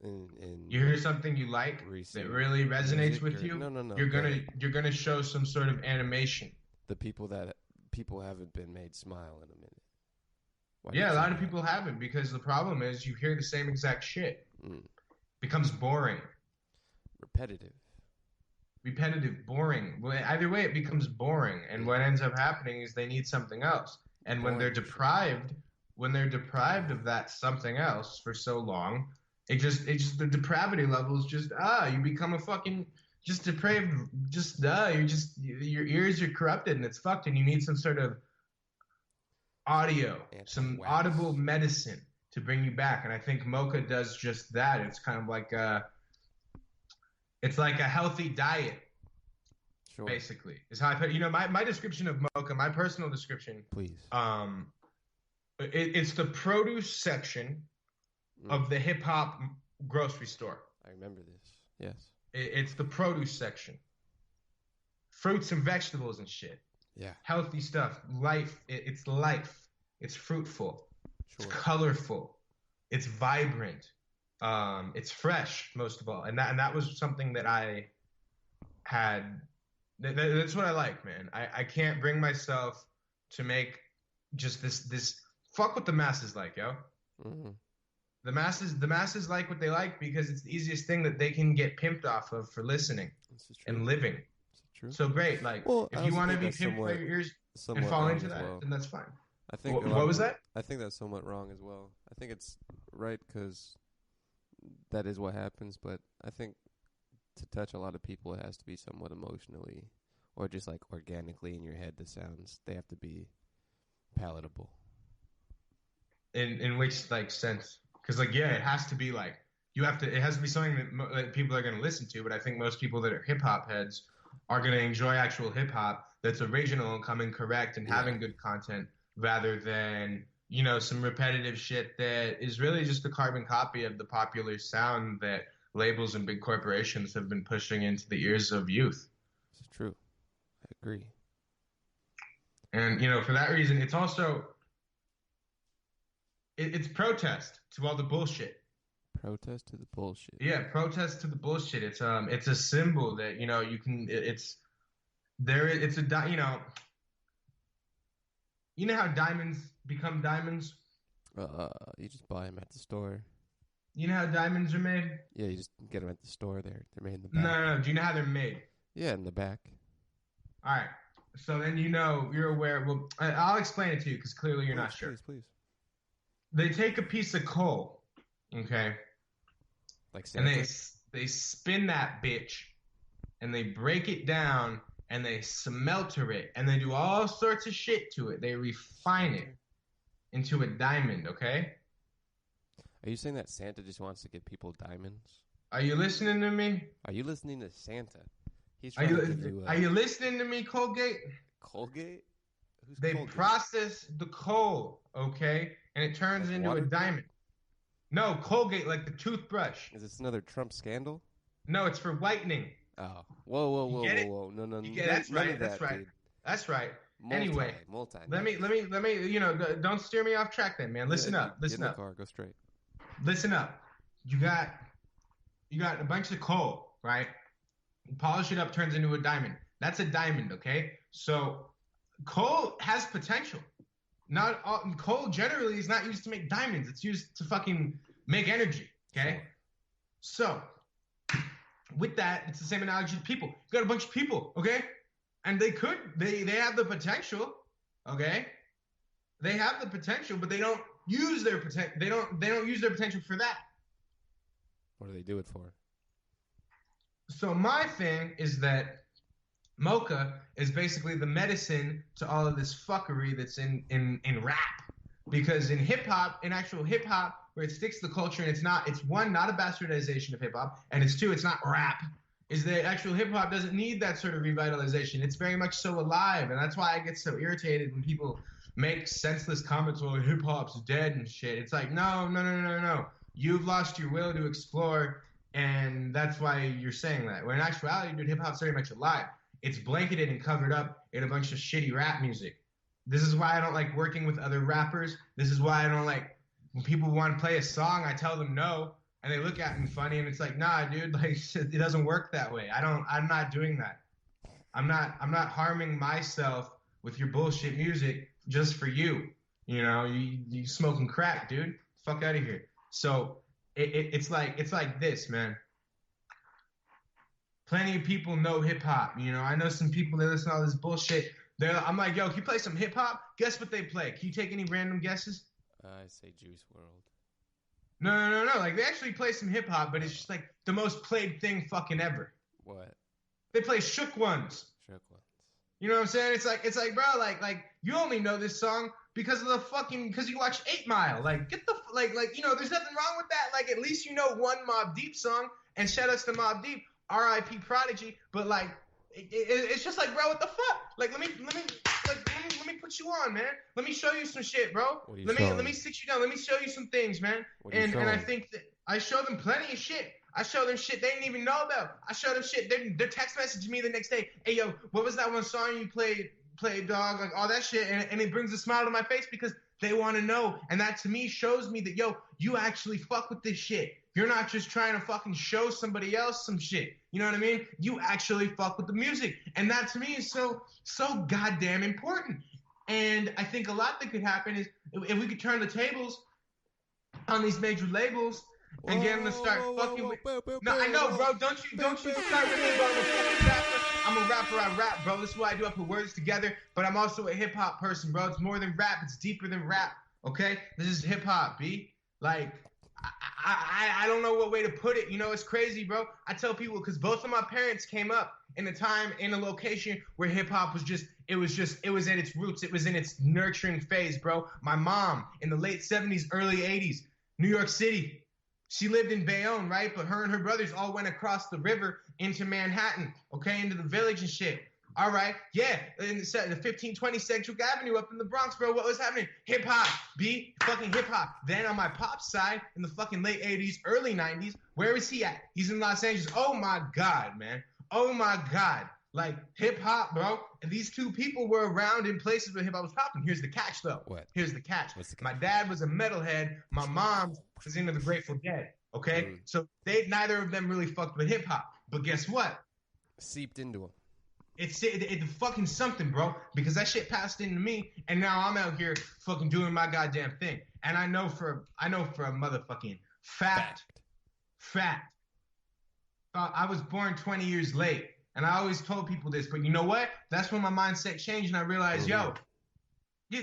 You hear something you like that really resonates with you. No. You're gonna show some sort of animation. The people haven't been made smile in a minute. A lot of people haven't, because the problem is you hear the same exact shit. Becomes boring. Repetitive, boring. Well, either way, it becomes boring, and what ends up happening is they need something else. And when they're deprived of that something else for so long, it just the depravity level is just you become a fucking just depraved, your ears are corrupted and it's fucked, and you need some sort of audio, some audible medicine to bring you back. And I think Mocha does just that. It's kind of like it's like a healthy diet. Sure. Basically, is how I put it. My description of Mocha, my personal description. Please. It's the produce section of the hip hop grocery store. I remember this. Yes. It's the produce section. Fruits and vegetables and shit. Yeah. Healthy stuff. Life. It's life. It's fruitful. Sure. It's colorful. It's vibrant. It's fresh, most of all. And that was something that I had. That's what I like, man. I can't bring myself to make just this fuck what the masses like, yo. Mm-hmm. The masses like what they like because it's the easiest thing that they can get pimped off of for listening and living. True. So great. Like, if you want to be pimped by your ears and fall into that, then that's fine. I think what was that? I think that's somewhat wrong as well. I think it's right because that is what happens, but I think to touch a lot of people, it has to be somewhat emotionally or just like organically in your head. The sounds, they have to be palatable. In which like sense? Because like it has to be like it has to be something that people are going to listen to. But I think most people that are hip hop heads are going to enjoy actual hip hop that's original and coming correct and having good content, rather than some repetitive shit that is really just a carbon copy of the popular sound that labels and big corporations have been pushing into the ears of youth. It's true. I Agree. And, for that reason, it's also, it's protest to all the bullshit. Protest to the bullshit. Yeah, protest to the bullshit. It's a symbol that, you can, it's a, you know how diamonds become diamonds? You just buy them at the store. You know how diamonds are made? Yeah, you just get them at the store. They're made in the back. No. Do you know how they're made? Yeah, in the back. All right. So then you're aware. Well, I'll explain it to you because clearly you're not sure. Please. They take a piece of coal, okay? Like Santa? And they spin that bitch, and they break it down, and they smelter it, and they do all sorts of shit to it. They refine it into a diamond, okay? Are you saying that Santa just wants to give people diamonds? Are you listening to me? Are you listening to Santa? He's Are trying to give you. Are you listening to me, Colgate? Colgate? Who's they Colgate? process the coal, okay, and it turns like into a diamond. No, Colgate, like the toothbrush. Is this another Trump scandal? No, it's for whitening. Oh, whoa! No. That's right. That's right. Anyway, let me. Don't steer me off track, then, man. Listen up. Get in the car. Go straight. Listen up. You got a bunch of coal, right? You polish it up, turns into a diamond. That's a diamond, okay? So coal has potential. Not all, coal generally is not used to make diamonds. It's used to fucking make energy, okay? So with that, it's the same analogy to people. You got a bunch of people, okay? And they have the potential, okay? They have the potential, but they don't use their potential. They don't use their potential for that. What do they do it for? So my thing is that mocha is basically the medicine to all of this fuckery that's in rap. Because in hip-hop, in actual hip-hop, where it sticks to the culture, and it's one, not a bastardization of hip-hop, and it's two, it's not rap, is that actual hip-hop doesn't need that sort of revitalization. It's very much so alive, and that's why I get so irritated when people make senseless comments, well, hip-hop's dead and shit. It's like, no. You've lost your will to explore, and that's why you're saying that. When in actuality, dude, hip-hop's very much alive. It's blanketed and covered up in a bunch of shitty rap music. This is why I don't like working with other rappers. This is why I don't like when people want to play a song, I tell them no, and they look at me funny, and it's like, nah, dude, like it doesn't work that way. I'm not doing that. I'm not harming myself with your bullshit music just for you. You smoking crack, dude. Fuck out of here. So it's like this, man. Plenty of people know hip hop. I know some people that listen to all this bullshit. I'm like, yo, can you play some hip hop? Guess what they play? Can you take any random guesses? I say Juice WRLD. No. Like they actually play some hip hop, but it's just like the most played thing fucking ever. What? They play Shook Ones. You know what I'm saying? It's like, bro, like you only know this song because you watch 8 Mile. Like, get the like, there's nothing wrong with that. Like, at least you know one Mobb Deep song. And shout outs to Mobb Deep, R.I.P. Prodigy. But like, it's just like, bro, what the fuck? Like, let me put you on, man. Let me show you some shit, bro. Let me sit you down. Let me show you some things, man. And I think that I show them plenty of shit. I show them shit they didn't even know about. I show them shit. They're text messaging me the next day. Hey, yo, what was that one song you played, dog? Like, all that shit. And it brings a smile to my face because they want to know. And that, to me, shows me that, yo, you actually fuck with this shit. You're not just trying to fucking show somebody else some shit. You know what I mean? You actually fuck with the music. And that, to me, is so goddamn important. And I think a lot that could happen is if we could turn the tables on these major labels and get them to start fucking with. No, I know, bro. Don't you start with me, bro. I'm a rapper. I rap, bro. This is what I do. I put words together. But I'm also a hip hop person, bro. It's more than rap. It's deeper than rap. Okay, this is hip hop, B. Like, I don't know what way to put it. It's crazy, bro. I tell people because both of my parents came up in a time in a location where hip hop was it was at its roots. It was in its nurturing phase, bro. My mom in the late 70s, early 80s, New York City. She lived in Bayonne, right? But her and her brothers all went across the river into Manhattan, okay, into the village and shit. All right, yeah, in the 1520 Sedgwick Avenue up in the Bronx, bro. What was happening? Hip hop, B, fucking hip hop. Then on my pop's side, in the fucking late 80s, early 90s, where is he at? He's in Los Angeles. Oh my God, man. Oh my God. Like hip hop, bro. And these two people were around in places where hip hop was popping. Here's the catch, though. What? Here's the catch. What's the catch? My dad was a metalhead. My mom was into the Grateful Dead. Okay, so neither of them really fucked with hip hop. But guess what? Seeped into them. It's fucking something, bro. Because that shit passed into me, and now I'm out here fucking doing my goddamn thing. And I know for a motherfucking fact. I was born 20 years late. And I always told people this, but you know what? That's when my mindset changed, and I realized, yeah,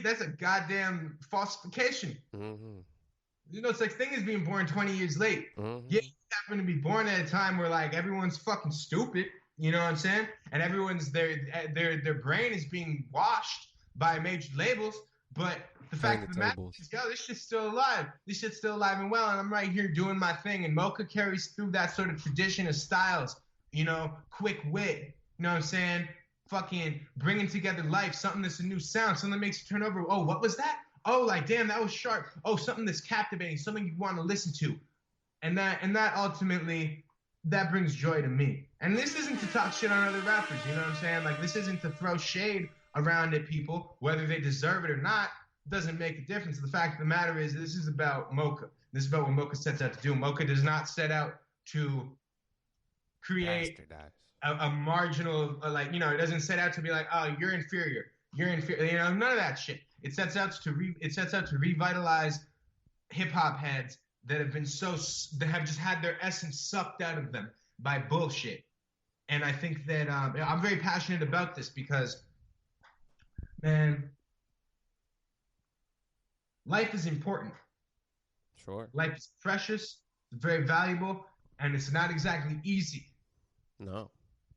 that's a goddamn falsification. You know, such thing as being born 20 years late. Yeah, you happen to be born at a time where like everyone's fucking stupid. You know what I'm saying? And everyone's their brain is being washed by major labels. But the fact of the matter is, yo, this shit's still alive. This shit's still alive and well, and I'm right here doing my thing. And Mocha carries through that sort of tradition of styles. You know, quick wit, you know what I'm saying? Fucking bringing together life, something that's a new sound, something that makes you turn over. Oh, what was that? Oh, like, damn, that was sharp. Oh, something that's captivating, something you want to listen to. And that ultimately, that brings joy to me. And this isn't to talk shit on other rappers, you know what I'm saying? Like, this isn't to throw shade around at people, whether they deserve it or not, doesn't make a difference. The fact of the matter is, this is about Mocha. This is about what Mocha sets out to do. Mocha does not set out to create a marginal, like, you know, it doesn't set out to be like, oh, you're inferior, you know, none of that shit. It sets out to revitalize hip hop heads that have just had their essence sucked out of them by bullshit. And I think that I'm very passionate about this because, man, life is important. Sure. Life is precious, it's very valuable, and it's not exactly easy. No.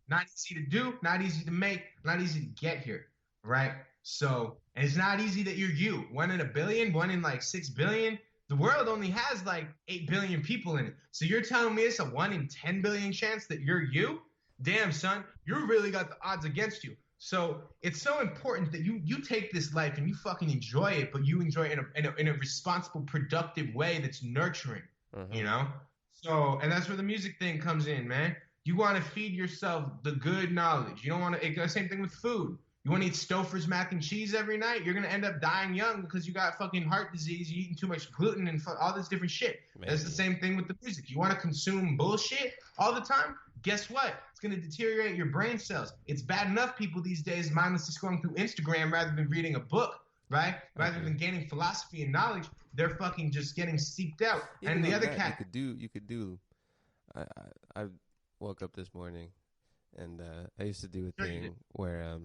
Not easy to do, not easy to make, not easy to get here, right? So, and it's not easy that you're you. 1 in a billion, 1 in like 6 billion. The world only has like 8 billion people in it. So you're telling me it's a 1 in 10 billion chance that you're you? Damn, son, you really got the odds against you. So it's so important that you take this life and you fucking enjoy it, but you enjoy it in a responsible, productive way that's nurturing, you know? So, and that's where the music thing comes in, man. You want to feed yourself the good knowledge. You don't want to, same thing with food. You want to eat Stouffer's mac and cheese every night? You're going to end up dying young because you got fucking heart disease, you're eating too much gluten and all this different shit. Maybe. That's the same thing with the music. You want to consume bullshit all the time? Guess what? It's going to deteriorate your brain cells. It's bad enough people these days mindlessly scrolling through Instagram rather than reading a book, right? Rather than gaining philosophy and knowledge, they're fucking just getting seeped out. Even and the other cat... You could do... I woke up this morning and I used to do a thing where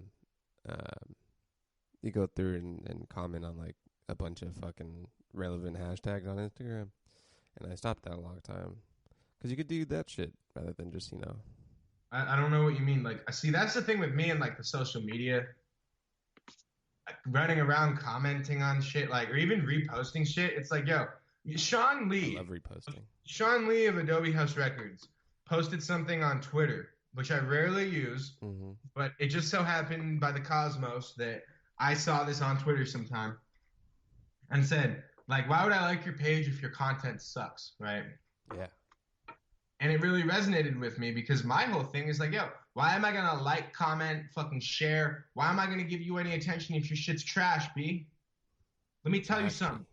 you go through and comment on like a bunch of fucking relevant hashtags on Instagram, and I stopped that a long time because you could do that shit rather than just, you know. I don't know what you mean. Like, I see, that's the thing with me and like the social media, like, running around commenting on shit, like, or even reposting shit. It's like, yo, Sean Lee. I love reposting. Sean Lee of Adobe House Records posted something on Twitter, which I rarely use, but it just so happened by the cosmos that I saw this on Twitter sometime and said, like, why would I like your page if your content sucks, right? Yeah. And it really resonated with me because my whole thing is like, yo, why am I going to like, comment, fucking share? Why am I going to give you any attention if your shit's trash, B? Let me tell you something.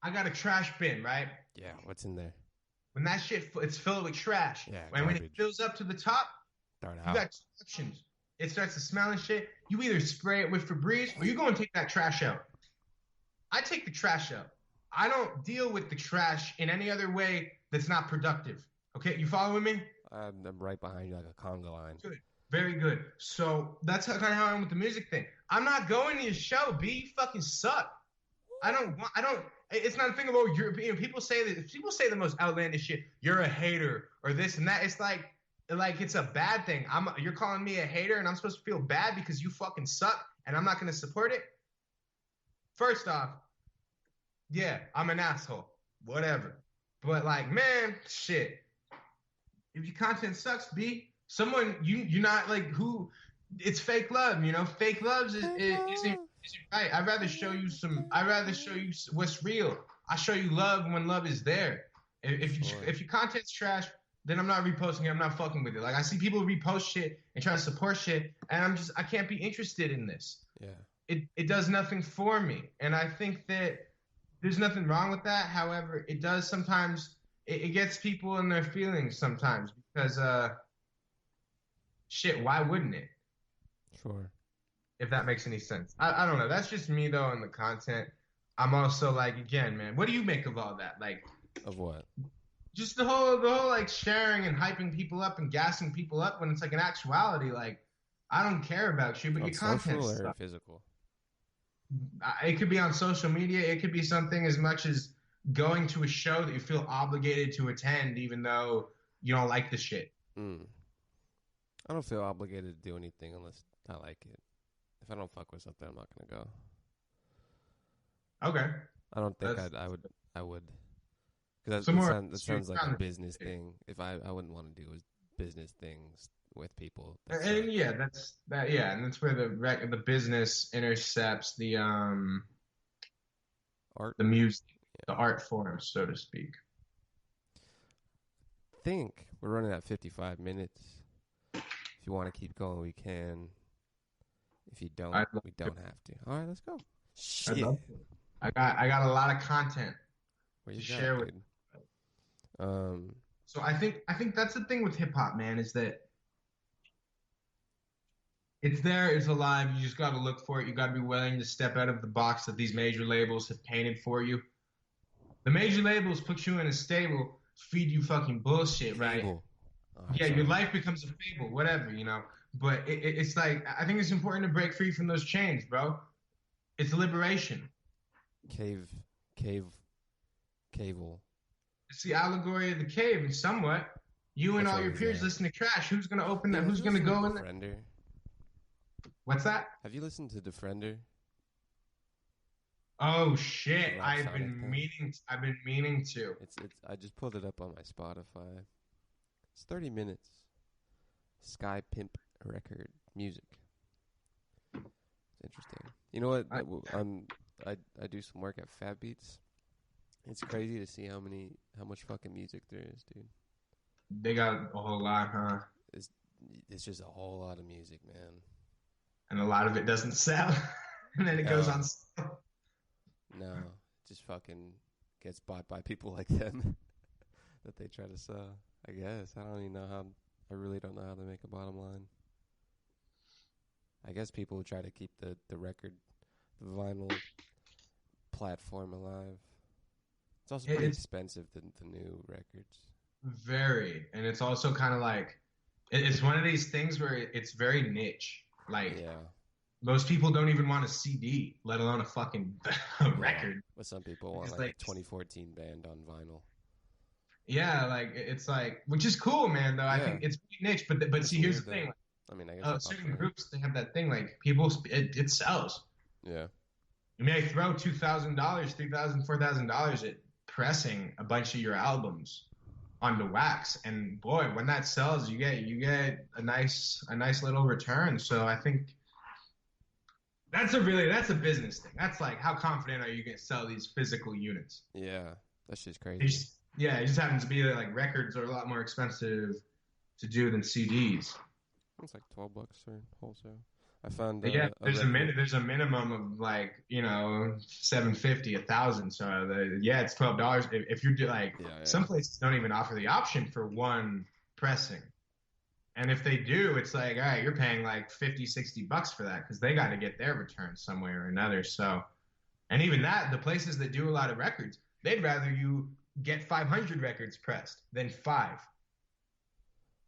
I got a trash bin, right? Yeah, what's in there? When that shit, it's filled with trash. Yeah, when it fills up to the top, you got 2 options. It starts to smell and shit. You either spray it with Febreze or you go and take that trash out. I take the trash out. I don't deal with the trash in any other way that's not productive. Okay, you following me? I'm right behind you like a conga line. Good. Very good. So that's kind of how I am with the music thing. I'm not going to your show, B. You fucking suck. It's not a thing about European. People say the most outlandish shit. You're a hater or this and that. It's like it's a bad thing. You're calling me a hater and I'm supposed to feel bad because you fucking suck and I'm not going to support it? First off, yeah, I'm an asshole. Whatever. But like, man, shit. If your content sucks, B, someone you're not like who. It's fake love, you know. Fake love isn't right. I'd rather show you what's real. I show you love when love is there. If your content's trash, then I'm not reposting it. I'm not fucking with it. Like I see people repost shit and try to support shit, and I can't be interested in this. Yeah. It does nothing for me, and I think that there's nothing wrong with that. However, it does sometimes. It gets people in their feelings sometimes because shit. Why wouldn't it? Sure. If that makes any sense. I don't know. That's just me though in the content. I'm also like, again, man, what do you make of all that? Like, of what? just the whole like sharing and hyping people up and gassing people up when it's like in actuality, like, I don't care about you, but your content social or stuff. physical? It could be on social media. It could be something as much as going to a show that you feel obligated to attend, even though you don't like the shit. I don't feel obligated to do anything unless I like it. If I don't fuck with something, I'm not gonna go. Okay. I don't think I would. Because So that sounds like a business thing. If I wouldn't want to do business things with people. And yeah, that's that. Yeah, and that's where the business intercepts the art, the music, the art form, so to speak. I think we're running at 55 minutes. If you want to keep going, we can. If you don't, we don't have to. All right, let's go. Shit. I got a lot of content to share with. So I think that's the thing with hip hop, man, is that it's there, it's alive. You just got to look for it. You got to be willing to step out of the box that these major labels have painted for you. The major labels put you in a stable, feed you fucking bullshit, right? Oh, yeah, your life becomes a fable, whatever, you know. But it's like, I think it's important to break free from those chains, bro. It's liberation. Cave. It's the allegory of the cave, and somewhat, you and all your peers listen to trash. Who's gonna open that? Who's gonna go in there? What's that? Have you listened to Defender? Oh shit! I've been meaning to. It's. I just pulled it up on my Spotify. It's 30 minutes. Sky Pimp record music. It's interesting. You know what? I do some work at Fat Beats. It's crazy to see how much fucking music there is, dude. They got a whole lot, huh? It's just a whole lot of music, man. And a lot of it doesn't sell, and then it goes on sale. No, it just fucking gets bought by people like them that they try to sell. I guess I don't even know how. I really don't know how to make a bottom line. I guess people try to keep the record, the vinyl platform alive. It's also pretty expensive, the new records. Very. And it's also kind of like, it's one of these things where it's very niche. Like, yeah. Most people don't even want a CD, let alone a fucking record. But some people want like a 2014 band on vinyl. Yeah, like, it's like, which is cool, man, though. Yeah. I think it's pretty niche. But see, here's the thing. Like, I mean, I guess certain groups, they have that thing, like, people, it sells. Yeah. You may throw $2,000, $3,000, $4,000 at pressing a bunch of your albums onto wax, and boy, when that sells, you get a nice little return. So I think that's a business thing. That's like, how confident are you going to sell these physical units? Yeah, that's just crazy. It just happens to be that like records are a lot more expensive to do than CDs. It's like $12 for wholesale. I found there's a minimum of like, you know, $750, $1,000. So it's $12 if you do like some places don't even offer the option for one pressing, and if they do, it's like, all right, you're paying like $50-$60 for that because they got to get their return some way or another. So, and even that, the places that do a lot of records, they'd rather you get 500 records pressed than 5.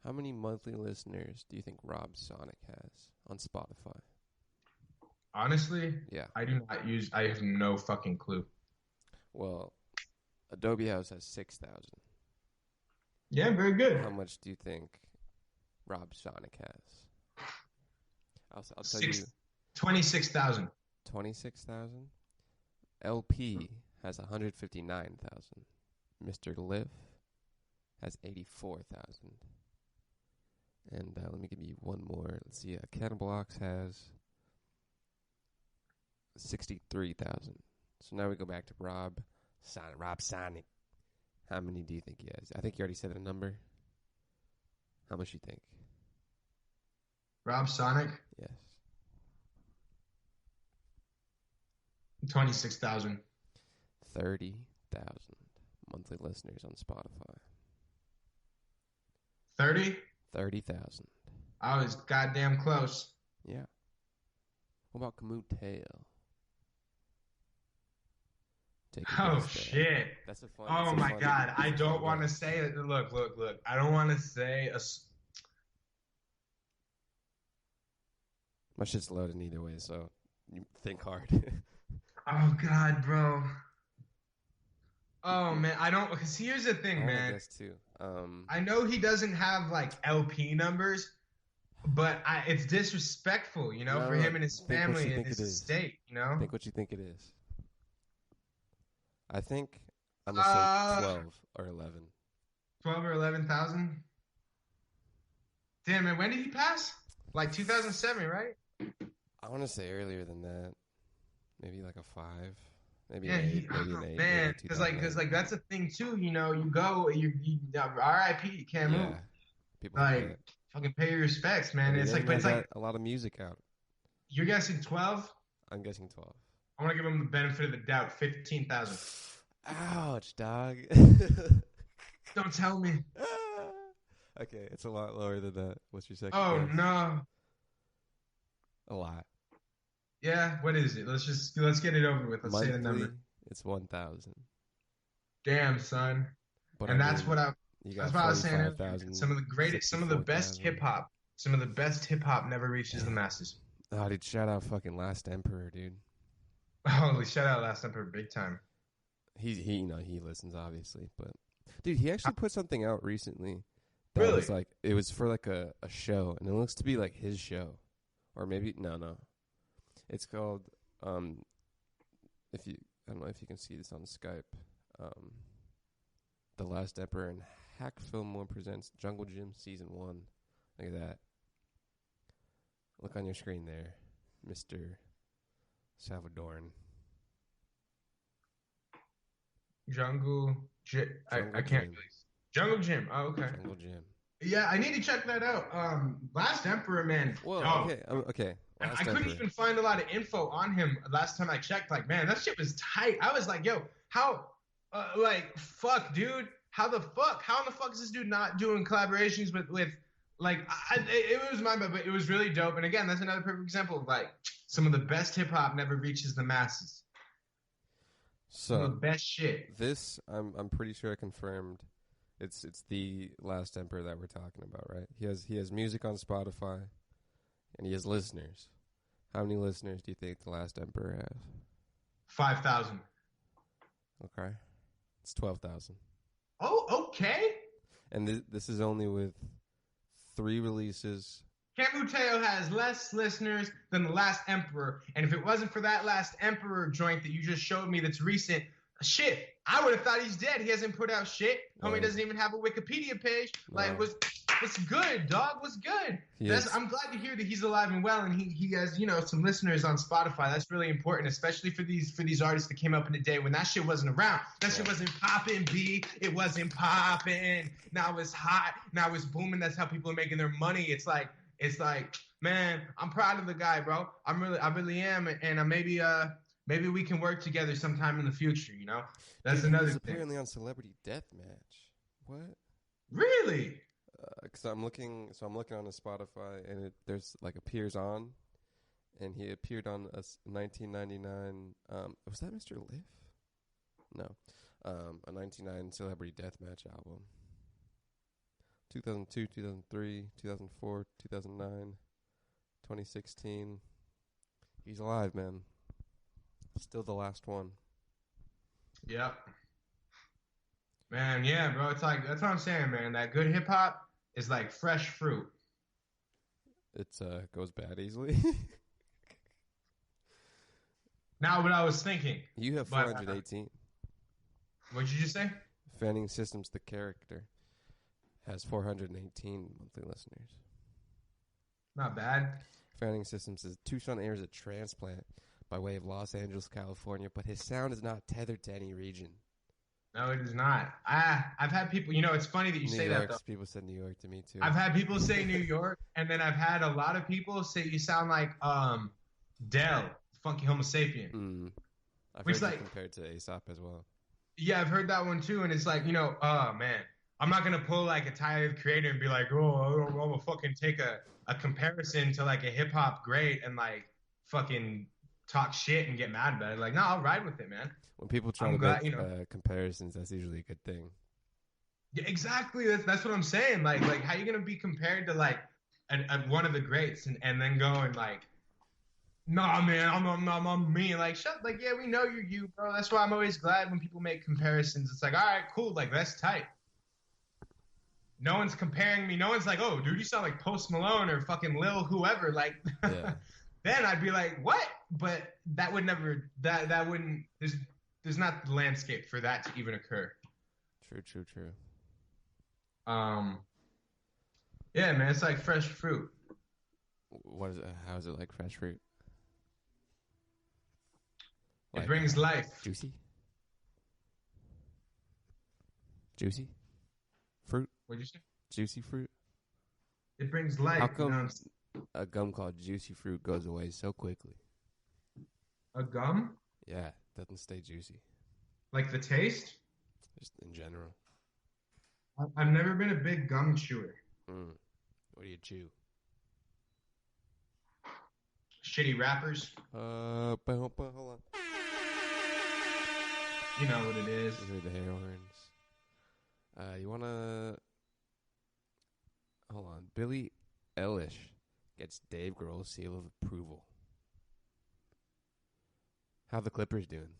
How many monthly listeners do you think Rob Sonic has on Spotify? Honestly, yeah, I have no fucking clue. Well, Adobe House has 6,000. Yeah, very good. How much do you think Rob Sonic has? I'll tell you. 26,000. 26,000? LP has 159,000. Mr. Liff has 84,000. And let me give you one more. Let's see. Cannibal Ox has 63,000. So now we go back to Rob Sonic. How many do you think he has? I think you already said a number. How much you think? Rob Sonic, Yes. 26,000. 30,000 monthly listeners on Spotify. 30? 30,000. I was goddamn close. Yeah. What about Camuteo? Oh, shit. That's a fun. Oh, my God. I don't want to say it. Look. I don't want to say a... My shit's loading either way, so you think hard. Oh, God, bro. Oh, man. I don't... Because here's the thing, man. I guess, too. I know he doesn't have, like, LP numbers, but it's disrespectful, you know, for him and his family and his estate, you know? Think what you think it is. I think I'm going to say 12 or 11. 12 or 11,000? Damn, man, when did he pass? Like 2007, right? I want to say earlier than that. Maybe like a 5. Maybe yeah, an 8. Maybe an 8. Man, because like that's the thing too. You know, you go, you R.I.P. You can't move. People like fucking pay your respects, man. It's like, but it's like a lot of music out. You're guessing 12? I'm guessing 12. I want to give him the benefit of the doubt. 15,000. Ouch, dog. Don't tell me. Okay, it's a lot lower than that. What's your second Oh, guess? no. A lot. Yeah, what is it? Let's get it over with. Let's say the number. It's 1,000. Damn, son. But and that's what I was saying. Some of the best hip hop never reaches the masses. Oh, dude, shout out fucking Last Emperor, dude. Holy, shout out Last Emperor big time. He listens obviously, but dude, he actually put something out recently that really? was like, it was for like a show, and it looks to be like his show. Or maybe no. It's called I don't know if you can see this on Skype. The Last Emperor and Hack Fillmore presents Jungle Gym Season 1. Look at that. Look on your screen there, Mr. Salvadoran. Jungle Gym. I can't really. Jungle Gym. Oh, okay. Jungle Gym. Yeah, I need to check that out. Last Emperor, man. Whoa, okay. I couldn't even find a lot of info on him last time I checked. Like, man, that shit was tight. I was like, yo, how, fuck, dude. How in the fuck is this dude not doing collaborations with like, it was my bad, but it was really dope. And again, that's another perfect example of like, some of the best hip hop never reaches the masses. So, some of the best shit. This, I'm pretty sure I confirmed. It's the Last Emperor that we're talking about, right? He has music on Spotify, and he has listeners. How many listeners do you think the Last Emperor has? 5,000. Okay, it's 12,000. Oh, okay. And this is only with 3 releases. Camuteo has less listeners than the Last Emperor, and if it wasn't for that Last Emperor joint that you just showed me that's recent. Shit, I would have thought he's dead. He hasn't put out shit. Homie doesn't even have a Wikipedia page. Like, what's good, dog? What's good? I'm glad to hear that he's alive and well, and he has, some listeners on Spotify. That's really important, especially for these artists that came up in the day when that shit wasn't around. That shit wasn't popping, B. It wasn't popping. Now it's hot. Now it's booming. That's how people are making their money. It's like, man, I'm proud of the guy, bro. I really am, and maybe we can work together sometime in the future, That's another thing. He's apparently on Celebrity Deathmatch. What? Really? Because I'm looking on his Spotify, and there's like appears on, and he appeared on a 1999. Was that Mr. Liff? No, a 1999 Celebrity Deathmatch album. 2002, 2003, 2004, 2009, 2016. He's alive, man. Still the last one. Yep. Man, yeah, bro. It's like, that's what I'm saying, man. That good hip hop is like fresh fruit. It goes bad easily. Now, what I was thinking. You have 418. What did you just say? Fanning Systems, the character, has 418 monthly listeners. Not bad. Fanning Systems is Tucson airs a transplant by way of Los Angeles, California, but his sound is not tethered to any region. No, it is not. I've had people. It's funny that you New say that though. York's people said New York to me too. I've had people say New York, and then I've had a lot of people say you sound like Dell, Funky Homo Sapien. I've Which heard you like compared to Aesop as well. yeah, I've heard that one too, and it's like oh man, I'm not gonna pull like a Tyler the Creator and be like, oh, I'm gonna fucking take a comparison to like a hip hop great and like fucking talk shit and get mad about it. Like, no, I'll ride with it, man. When people try I'm to glad, make comparisons, that's usually a good thing. Yeah, exactly. That's what I'm saying. Like how you gonna be compared to like one of the greats and then go and like, nah, man, I'm me. Like, like, yeah, we know you're you, bro. That's why I'm always glad when people make comparisons. It's like, all right, cool. Like, that's tight. No one's comparing me. No one's like, oh, dude, you sound like Post Malone or fucking Lil whoever. Like, Yeah. then I'd be like, what? But that would never. That wouldn't. There's not the landscape for that to even occur. True. Yeah, man, it's like fresh fruit. What is it? How is it like fresh fruit? It brings life. Juicy fruit. What'd you say? Juicy fruit. It brings life. How come a gum called juicy fruit goes away so quickly? A gum? Yeah, doesn't stay juicy. Like the taste? Just in general. I've never been a big gum chewer. What do you chew? Shitty rappers. Hold on. You know what it is. These are the hair horns. You wanna... Hold on. Billie Eilish gets Dave Grohl's seal of approval. How the Clippers doing?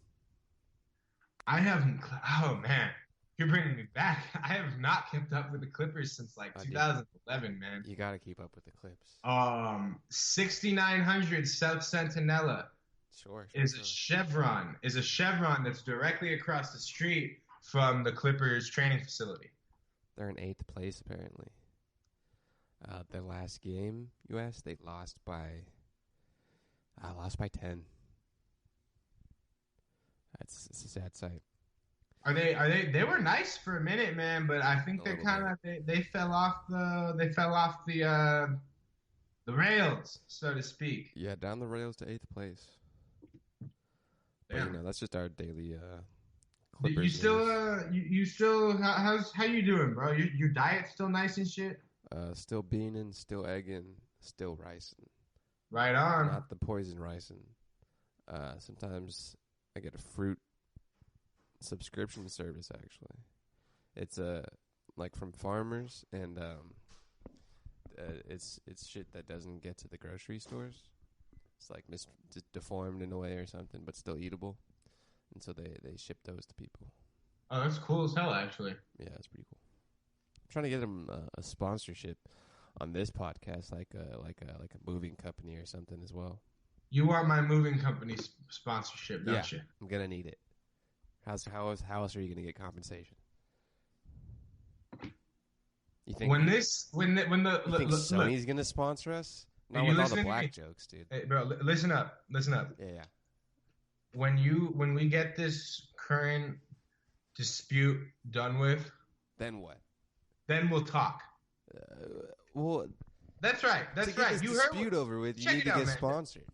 I haven't... Oh, man. You're bringing me back. I have not kept up with the Clippers since like 2011, man. You gotta keep up with the Clips. 6900 South Centinela is a chevron. Is a chevron that's directly across the street from the Clippers training facility. They're in 8th place apparently. Their last game, US, they lost by 10. It's a sad sight. Are they were nice for a minute, man, but I think they're kind of they fell off the rails, so to speak. Yeah, down the rails to 8th place. But that's just our daily Clippers. You still how you doing, bro? Your diet's still nice and shit? Still beaning, still egging, still ricing. Right on. Not the poison ricing. Sometimes I get a fruit subscription service, actually. It's like from farmers, and it's shit that doesn't get to the grocery stores. It's like deformed in a way or something, but still eatable. And so they ship those to people. Oh, that's cool as hell, actually. Yeah, it's pretty cool. I'm trying to get them a sponsorship on this podcast, like a moving company or something as well. You want my moving company sponsorship, don't you? I'm gonna need it. How else are you gonna get compensation? You think Sony's gonna sponsor us? Not with all the black jokes, dude. Hey, bro, listen up. Yeah. When we get this current dispute done with, then what? Then we'll talk. Well, that's right. You heard dispute over with. You need to get sponsored.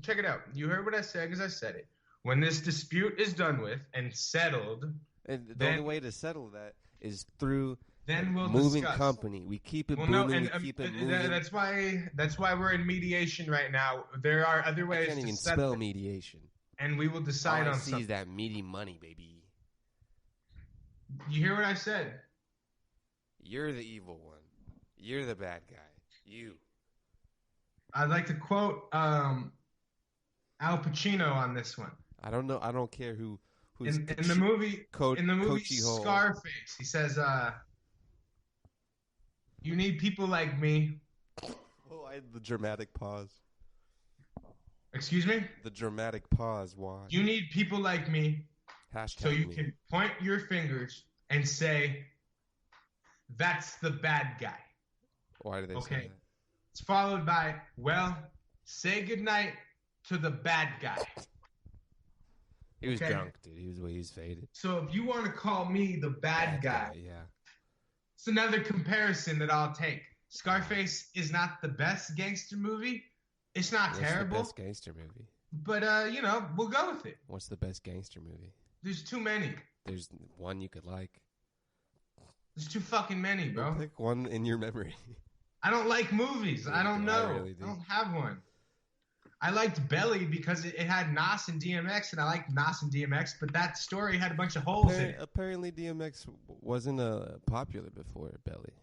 Check it out. You heard what I said because I said it. When this dispute is done with and settled, and the only way to settle that is through we'll moving discuss. Company. We keep it booming. We keep it moving. That's why we're in mediation right now. There are other ways. I can't even spell mediation. And we will decide on something. All I see is that meaty money, baby. You hear what I said? You're the evil one. You're the bad guy. You. I'd like to quote Al Pacino on this one. I don't know. I don't care who's in the movie Scarface. He says, "You need people like me." Oh, I had the dramatic pause. Excuse me? The dramatic pause. Why? You need people like me, so you can point your fingers and say, "That's the bad guy." Why do they say that? It's followed by, "Well, say goodnight to the bad guy." He was Okay? drunk, dude. He was faded. So if you want to call me the bad guy, yeah. it's another comparison that I'll take. Scarface is not the best gangster movie. It's not terrible. What's the best gangster movie? But, we'll go with it. What's the best gangster movie? There's too many. There's one you could like. There's too fucking many, bro. Pick one in your memory. I don't like movies. I don't know. I don't have one. I liked Belly because it had Nas and DMX, and I liked Nas and DMX, but that story had a bunch of holes in it. Apparently DMX wasn't popular before Belly.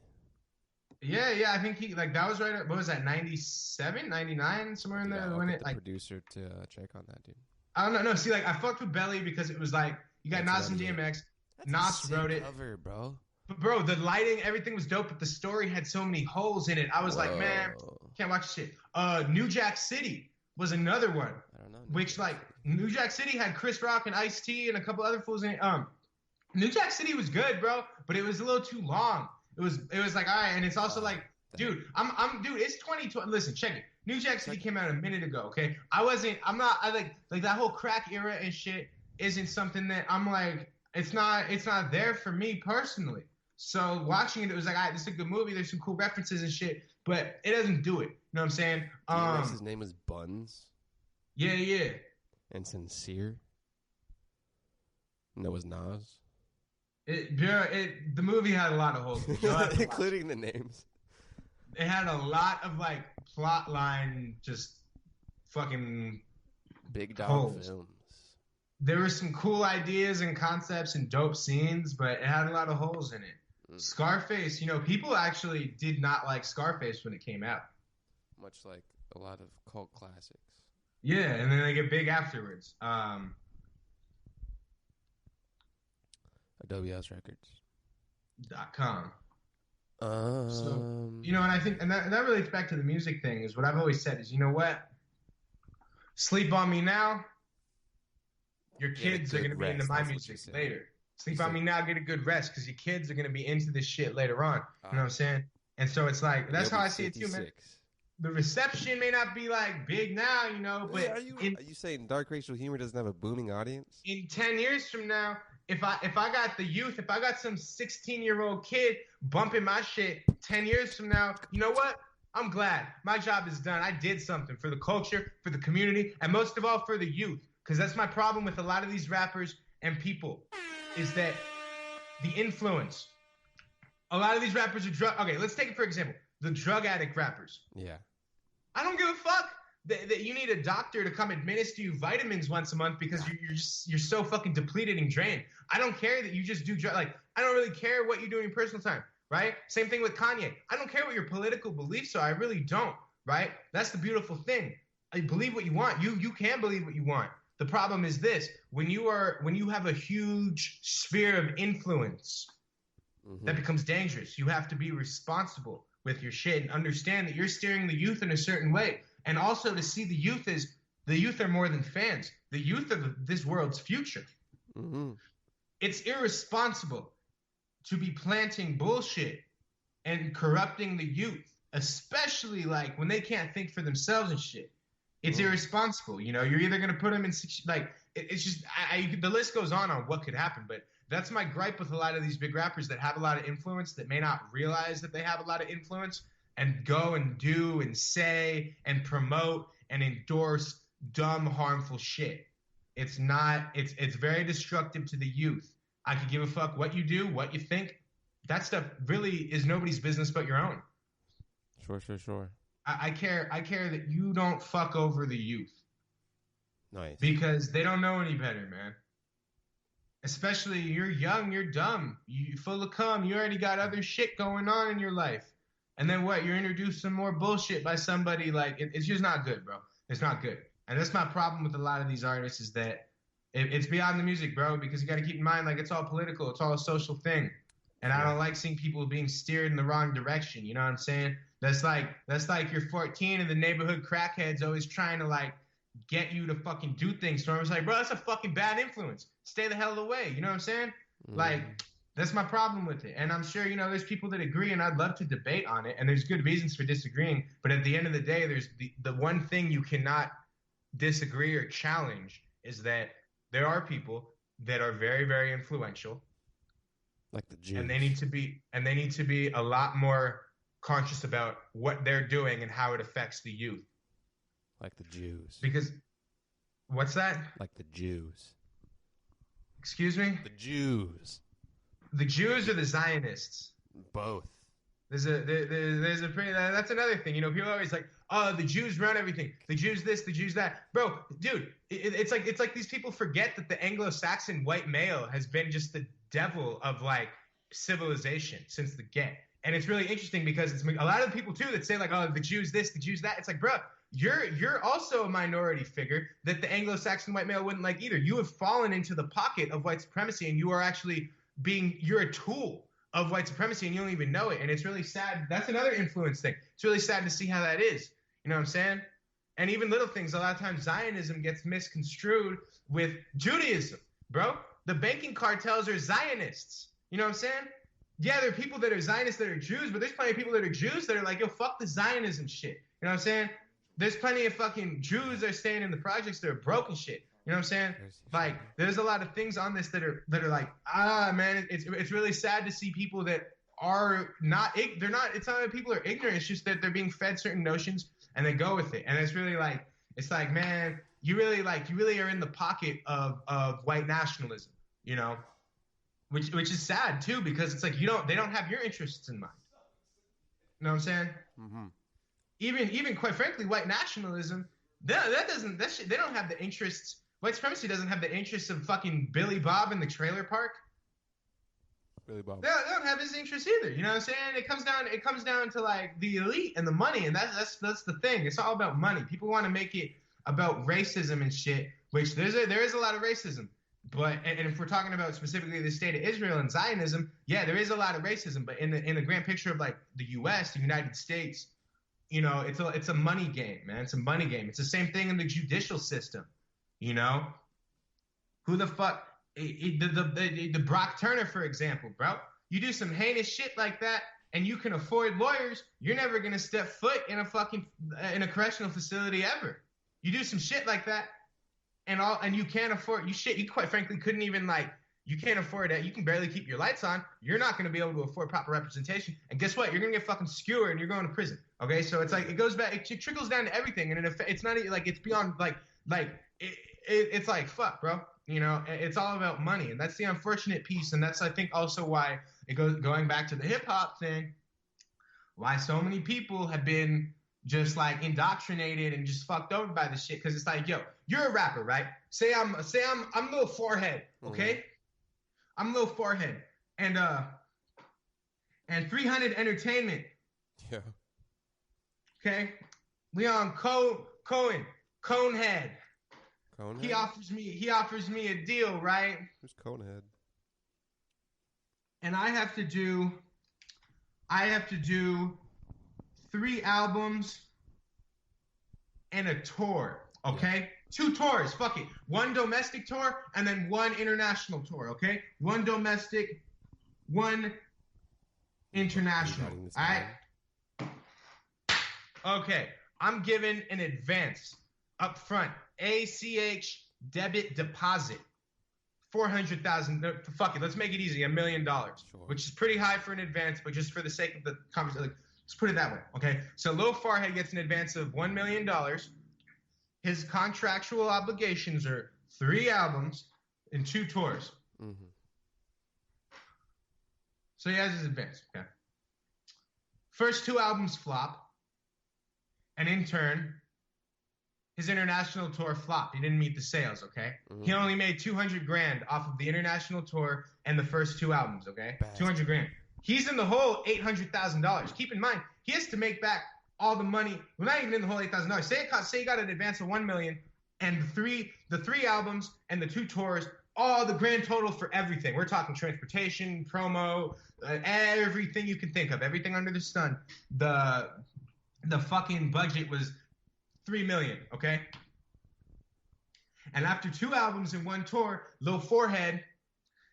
Yeah, I think that was right. What was that, 97, 99, somewhere in there? I'll when get it the producer to check on that, dude. I don't know. No, see, I fucked with Belly because it was you got Nas and DMX. Nas wrote it. Cover, bro. But bro, the lighting, everything was dope, but the story had so many holes in it. I was like, man, can't watch shit. New Jack City was another one. I don't know. New Jack City had Chris Rock and Ice-T and a couple other fools in it. New Jack City was good, bro, but it was a little too long. It was like, all right, and it's also dude, it's 2020. Listen, check it. New Jack City came out a minute ago, okay? I like that whole crack era and shit isn't something that I'm like, it's not there for me personally. So watching it, it was like, all right, this is a good movie. There's some cool references and shit, but it doesn't do it. You know what I'm saying? His name was Buns. Yeah. And Sincere. And that was Nas. The movie had a lot of holes, including the names. It had a lot of plot line, just fucking big dog holes. Films. There were some cool ideas and concepts and dope scenes, but it had a lot of holes in it. Scarface, people actually did not like Scarface when it came out. Much like a lot of cult classics. Yeah, and then they get big afterwards. Adobe House Records. .com. So, and I think, and that relates back to the music thing, is what I've always said is, you know what? Sleep on me now. Your kids are going to be into my music later. Sleep on me now, get a good rest, because your kids are going to be into this shit later on. You know what I'm saying? And so it's like, that's how I see it too, man. The reception may not be big now, but are you saying dark racial humor doesn't have a booming audience? In 10 years from now, if I got the youth, if I got some 16-year-old kid bumping my shit 10 years from now, you know what? I'm glad. My job is done. I did something for the culture, for the community, and most of all for the youth. Because that's my problem with a lot of these rappers and people, is that the influence. A lot of these rappers are okay, let's take it for example. The drug addict rappers. Yeah. I don't give a fuck that you need a doctor to come administer you vitamins once a month because you're so fucking depleted and drained. I don't care that you just do I don't really care what you do in your personal time, right? Same thing with Kanye. I don't care what your political beliefs are. I really don't, right? That's the beautiful thing. I believe what you want. You can believe what you want. The problem is this: when you have a huge sphere of influence, that becomes dangerous. You have to be responsible with your shit and understand that you're steering the youth in a certain way. And also to see the youth are more than fans. The youth are this world's future. Mm-hmm. It's irresponsible to be planting bullshit and corrupting the youth, especially when they can't think for themselves and shit. It's irresponsible. You're either going to put them in it's just the list goes on what could happen, but that's my gripe with a lot of these big rappers that have a lot of influence that may not realize that they have a lot of influence and go and do and say and promote and endorse dumb, harmful shit. It's very destructive to the youth. I could give a fuck what you do, what you think. That stuff really is nobody's business but your own. Sure. I care that you don't fuck over the youth. Nice. Because they don't know any better, man. Especially you're young, you're dumb, you full of cum, you already got other shit going on in your life. And then what? You're introduced some more bullshit by somebody it's just not good, bro. It's not good. And that's my problem with a lot of these artists is that it's beyond the music, bro, because you got to keep in mind, it's all political. It's all a social thing. And I don't like seeing people being steered in the wrong direction. You know what I'm saying? That's like you're 14 and the neighborhood crackhead's always trying to get you to fucking do things. So I was like, bro, that's a fucking bad influence. Stay the hell away. You know what I'm saying? That's my problem with it. And I'm sure, there's people that agree and I'd love to debate on it. And there's good reasons for disagreeing. But at the end of the day, there's the one thing you cannot disagree or challenge is that there are people that are very, very influential, like the Jews, and they need to be a lot more conscious about what they're doing and how it affects the youth. Like the Jews. Because, what's that? Like the Jews. Excuse me? The Jews. The Jews or the Zionists? Both. There's a pretty, that's another thing. You know, people are always like, oh, the Jews run everything. The Jews this, the Jews that. Bro, dude, it's like these people forget that the Anglo-Saxon white male has been just the devil of like civilization since the get. And it's really interesting because it's a lot of the people too that say like, oh, the Jews this, the Jews that. It's like, bro, you're also a minority figure that the Anglo-Saxon white male wouldn't like either. You have fallen into the pocket of white supremacy, and you are actually you're a tool of white supremacy, and you don't even know it. And it's really sad. That's another influence thing. It's really sad to see how that is. You know what I'm saying? And even little things, a lot of times Zionism gets misconstrued with Judaism, bro. The banking cartels are Zionists. You know what I'm saying? Yeah, there are people that are Zionists that are Jews, but there's plenty of people that are Jews that are like, yo, fuck the Zionism shit. You know what I'm saying? There's plenty of fucking Jews that are staying in the projects that are broke and shit. You know what I'm saying? Like, there's a lot of things on this that are like, man, it's really sad to see people that are not, it's not that people are ignorant, it's just that they're being fed certain notions and they go with it. And it's really like, man, you really are in the pocket of white nationalism, you know, which is sad too, because it's like, they don't have your interests in mind. You know what I'm saying? Mm-hmm. Even quite frankly, white nationalism, they don't have the interests. White supremacy doesn't have the interests of fucking Billy Bob in the trailer park. Billy Bob. They don't have his interests either. You know what I'm saying? It comes down to like the elite and the money, and that's the thing. It's all about money. People want to make it about racism and shit, which there is a lot of racism. But and if we're talking about specifically the state of Israel and Zionism, yeah, there is a lot of racism. But in the grand picture of like the U.S., the United States, you know, it's a money game, man. It's a money game. It's the same thing in the judicial system. You know, who the fuck, the Brock Turner, for example, bro, you do some heinous shit like that and you can afford lawyers, you're never going to step foot in a correctional facility ever. You do some shit like that and you can't afford, you quite frankly couldn't even you can't afford that. You can barely keep your lights on. You're not going to be able to afford proper representation. And guess what? You're going to get fucking skewered and you're going to prison. Okay. So it's like, it goes back, it trickles down to everything. And it's not like, it's beyond it's like, fuck, bro. You know, it's all about money. And that's the unfortunate piece. And that's, I think, also why going back to the hip hop thing, why so many people have been just like indoctrinated and just fucked over by this shit. Cause it's like, yo, you're a rapper, right? Say I'm Lil Forehead. Okay. Mm-hmm. I'm Lil Forehead. And 300 Entertainment. Yeah. Okay. Leon Conehead. Conehead? He offers me a deal, right? Who's Conehead? And I have to do 3 albums and a tour, okay? Yeah. 2 tours, fuck it. 1 domestic tour and then 1 international tour, okay? 1 domestic, 1 international. All right? Okay. I'm giving an advance up front. ACH debit deposit. $400,000. Fuck it. Let's make it easy. $1 million, sure. Which is pretty high for an advance, but just for the sake of the conversation, let's put it that way. Okay. So Lil Forehead gets an advance of $1 million. His contractual obligations are 3 albums and 2 tours. Mm-hmm. So he has his advance. Okay. First 2 albums flop. And in turn, his international tour flopped. He didn't meet the sales, okay? Mm-hmm. He only made $200,000 off of the international tour and the first 2 albums, okay? $200,000. He's in the hole $800,000. Keep in mind, he has to make back all the money. Well, not even in the whole $8,000. Say he got an advance of $1 million, and the three albums and the 2 tours, all the grand total for everything. We're talking transportation, promo, everything you can think of, everything under the sun. The fucking budget was $3 million, okay? And after 2 albums and 1 tour, Lil Forehead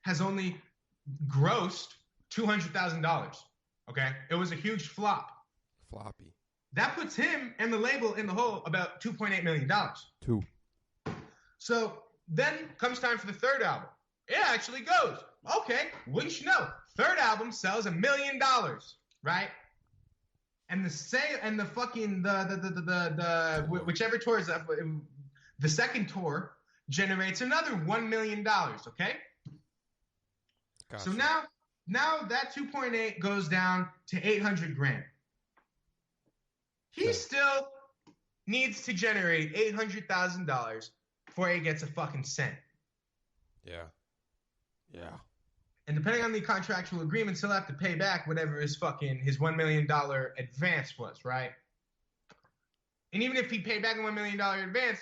has only grossed $200,000, okay? It was a huge flop. Floppy. That puts him and the label in the hole about $2.8 million. 2. So then comes time for the third album. It actually goes. Okay, wouldn't you know? Third album sells $1 million, right? And whichever tour is up, the second tour generates another $1 million. Okay. Gotcha. So now that 2.8 goes down to 800 grand. He still needs to generate $800,000 before he gets a fucking cent. Yeah. And depending on the contractual agreements, he'll have to pay back whatever his $1 million advance was, right? And even if he paid back a $1 million advance,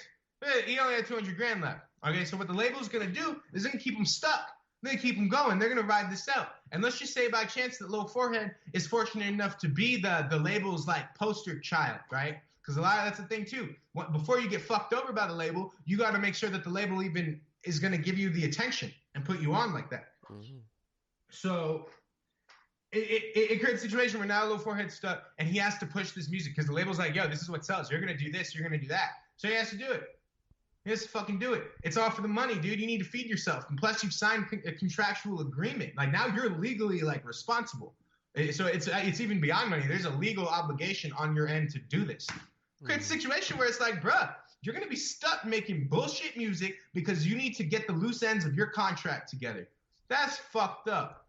he only had 200 grand left. Okay, so what the label's going to do is they're going to keep him stuck. They're going to keep him going. They're going to ride this out. And let's just say by chance that Low Forehead is fortunate enough to be the label's like poster child, right? Because that's the thing too. Before you get fucked over by the label, you got to make sure that the label even is going to give you the attention and put you on like that. Mm-hmm. So it creates a situation where now Low Forehead's stuck and he has to push this music because the label's like, yo, this is what sells. You're going to do this. You're going to do that. So he has to do it. He has to fucking do it. It's all for the money, dude. You need to feed yourself. And plus you've signed a contractual agreement. Like now you're legally like responsible. So it's even beyond money. There's a legal obligation on your end to do this. Creates a situation where it's like, bruh, you're going to be stuck making bullshit music because you need to get the loose ends of your contract together. That's fucked up.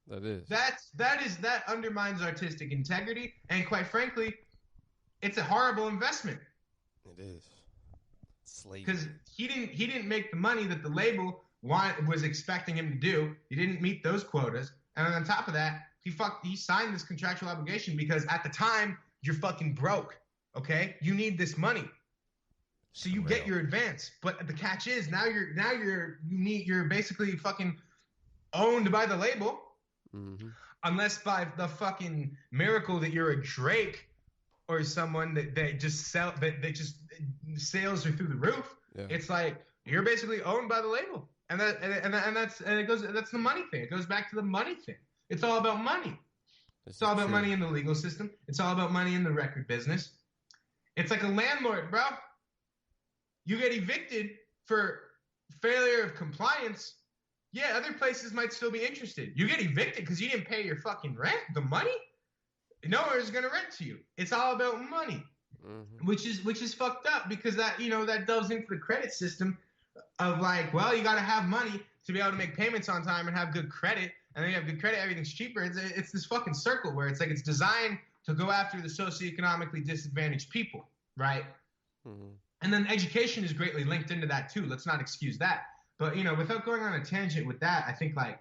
That is. That undermines artistic integrity, and quite frankly, it's a horrible investment. It is. Slavery. Because he didn't make the money that the label was expecting him to do. He didn't meet those quotas, and on top of that, he signed this contractual obligation because at the time you're fucking broke. Okay, you need this money, so you get your advance. But the catch is now you're basically fucking owned by the label. Mm-hmm. Unless by the fucking miracle that you're a Drake or someone that just sales are through the roof. Yeah. It's like you're basically owned by the label, and that's the money thing. It goes back to the money thing. It's all about money. It's all about money in the legal system. It's all about money in the record business. It's like a landlord, bro. You get evicted for failure of compliance. Yeah, other places might still be interested. You get evicted because you didn't pay your fucking rent, the money. Nowhere's gonna rent to you. It's all about money, which is fucked up because that delves into the credit system of like, well, you gotta have money to be able to make payments on time and have good credit, and then you have good credit, everything's cheaper. It's this fucking circle where it's like it's designed to go after the socioeconomically disadvantaged people, right? Mm-hmm. And then education is greatly linked into that too. Let's not excuse that. But, without going on a tangent with that, I think, like,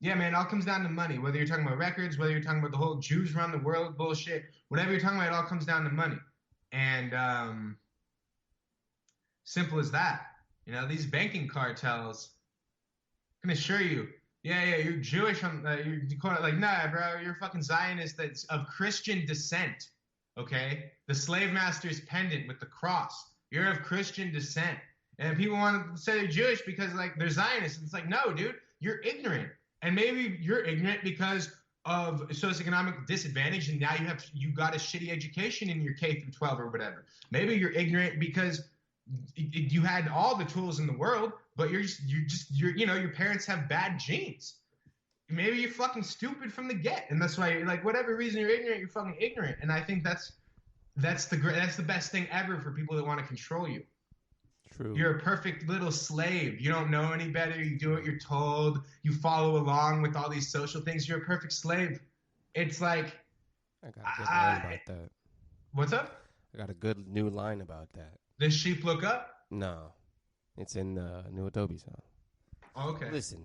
yeah, man, it all comes down to money. Whether you're talking about records, whether you're talking about the whole Jews run the world bullshit, whatever you're talking about, it all comes down to money. And simple as that. These banking cartels can assure you, yeah, you're Jewish. You call it like, nah, bro, you're a fucking Zionist that's of Christian descent, okay? The slave master's pendant with the cross. You're of Christian descent. And people want to say they're Jewish because, like, they're Zionists. It's like, no, dude, you're ignorant. And maybe you're ignorant because of socioeconomic disadvantage, and now you got a shitty education in your K through 12 or whatever. Maybe you're ignorant because you had all the tools in the world, but your parents have bad genes. Maybe you're fucking stupid from the get, and that's why, like, whatever reason you're ignorant, you're fucking ignorant. And I think that's the best thing ever for people that want to control you. True. You're a perfect little slave. You don't know any better. You do what you're told. You follow along with all these social things. You're a perfect slave. It's like... I got a good line about that. What's up? I got a good new line about that. Does sheep look up? No. It's in the new Adobe song. Oh, okay. Listen,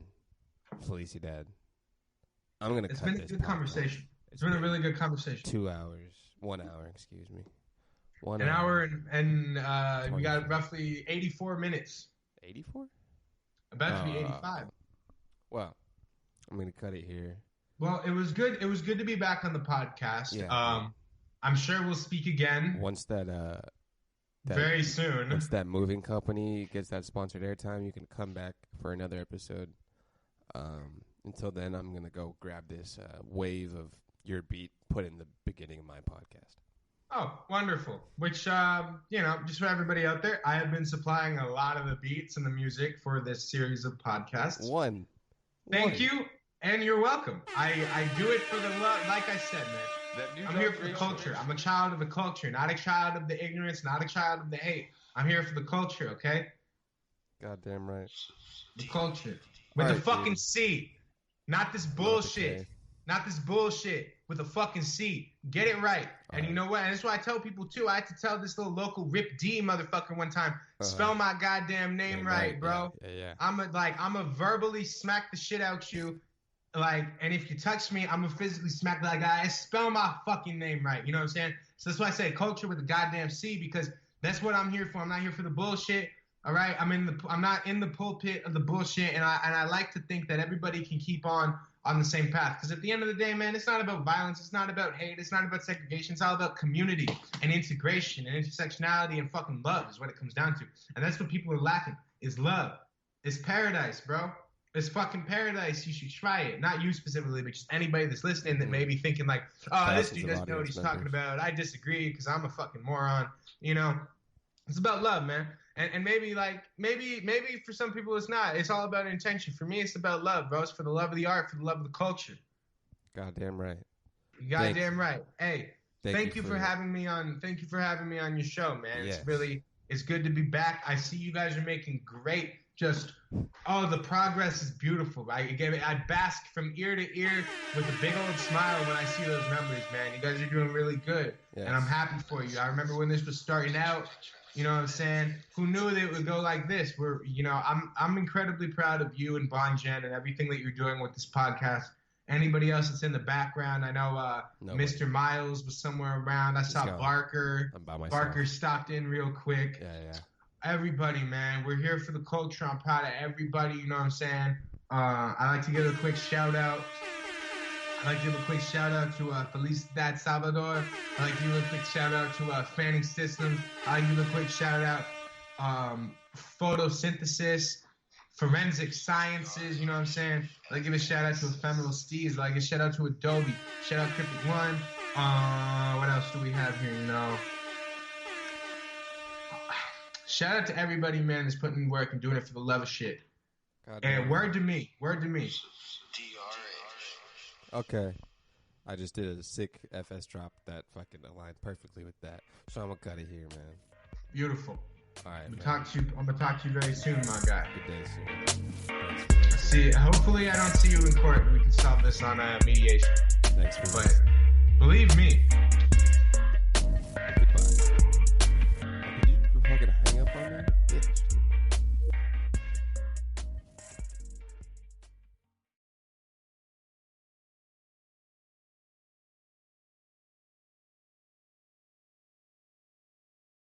Felicidad. I'm going to cut this. It's been a good conversation. It's been a really good conversation. 2 hours. 1 hour, excuse me. An hour and we got roughly 84 minutes. 84? About to be 85. Well, I'm going to cut it here. Well, it was good. It was good to be back on the podcast. Yeah. I'm sure we'll speak again. Once that very soon. Once that moving company gets that sponsored airtime, you can come back for another episode. Until then, I'm going to go grab this wave of your beat, put in the beginning of my podcast. Oh, wonderful. Which, just for everybody out there, I have been supplying a lot of the beats and the music for this series of podcasts. Thank you, and you're welcome. I do it for the love. Like I said, man, I'm here for the culture. I'm a child of the culture, not a child of the ignorance, not a child of the hate. I'm here for the culture, okay? Goddamn right. The culture. With the fucking C. Not this bullshit. Not this bullshit. With a fucking C. Get it right. And you know what? And that's why I tell people, too. I had to tell this little local Rip D motherfucker one time, spell my goddamn name right, bro. Yeah. I'm a verbally smack the shit out you. Like, and if you touch me, I'm gonna physically smack that guy. Spell my fucking name right. You know what I'm saying? So that's why I say culture with a goddamn C, because that's what I'm here for. I'm not here for the bullshit. All right? I'm not in the pulpit of the bullshit, and I like to think that everybody can keep on the same path. Because at the end of the day, man, it's not about violence. It's not about hate. It's not about segregation. It's all about community and integration and intersectionality and fucking love is what it comes down to. And that's what people are lacking, is love. It's paradise, bro. It's fucking paradise. You should try it. Not you specifically, but just anybody that's listening that may be thinking like, oh, this dude doesn't know what he's talking about. I disagree because I'm a fucking moron. You know, it's about love, man. And maybe for some people it's not. It's all about intention. For me, it's about love, bro. It's for the love of the art, for the love of the culture. Goddamn right. Goddamn right. Hey, thank you for having me on. Thank you for having me on your show, man. Yes. It's good to be back. I see you guys are making great. The progress is beautiful. I bask from ear to ear with a big old smile when I see those numbers, man. You guys are doing really good, and I'm happy for you. I remember when this was starting out. You know what I'm saying? Who knew that it would go like this? I'm incredibly proud of you and Bonjen and everything that you're doing with this podcast. Anybody else that's in the background? I know Mr. Miles was somewhere around. I saw Barker. I'm by myself. Barker stopped in real quick. Yeah. Everybody, man. We're here for the culture. I'm proud of everybody. You know what I'm saying? I like to give a quick shout out. to Felicidad Salvador. I like to give a quick shout out to Fanning Systems. I like to give a quick shout out photosynthesis, forensic sciences. You know what I'm saying? I like to give a shout out to Ephemeral Steez. I like to shout out to Adobe. Shout out Cryptic One. What else do we have here? You know. Shout out to everybody, man, that's putting in work and doing it for the love of shit. And word to me. Okay. I just did a sick FS drop that fucking aligned perfectly with that. So I'm gonna cut it here, man. Beautiful. All right, I'm gonna talk to you very soon, my guy. Good day, soon. Hopefully I don't see you in court and we can solve this on mediation. Thanks for But believe me,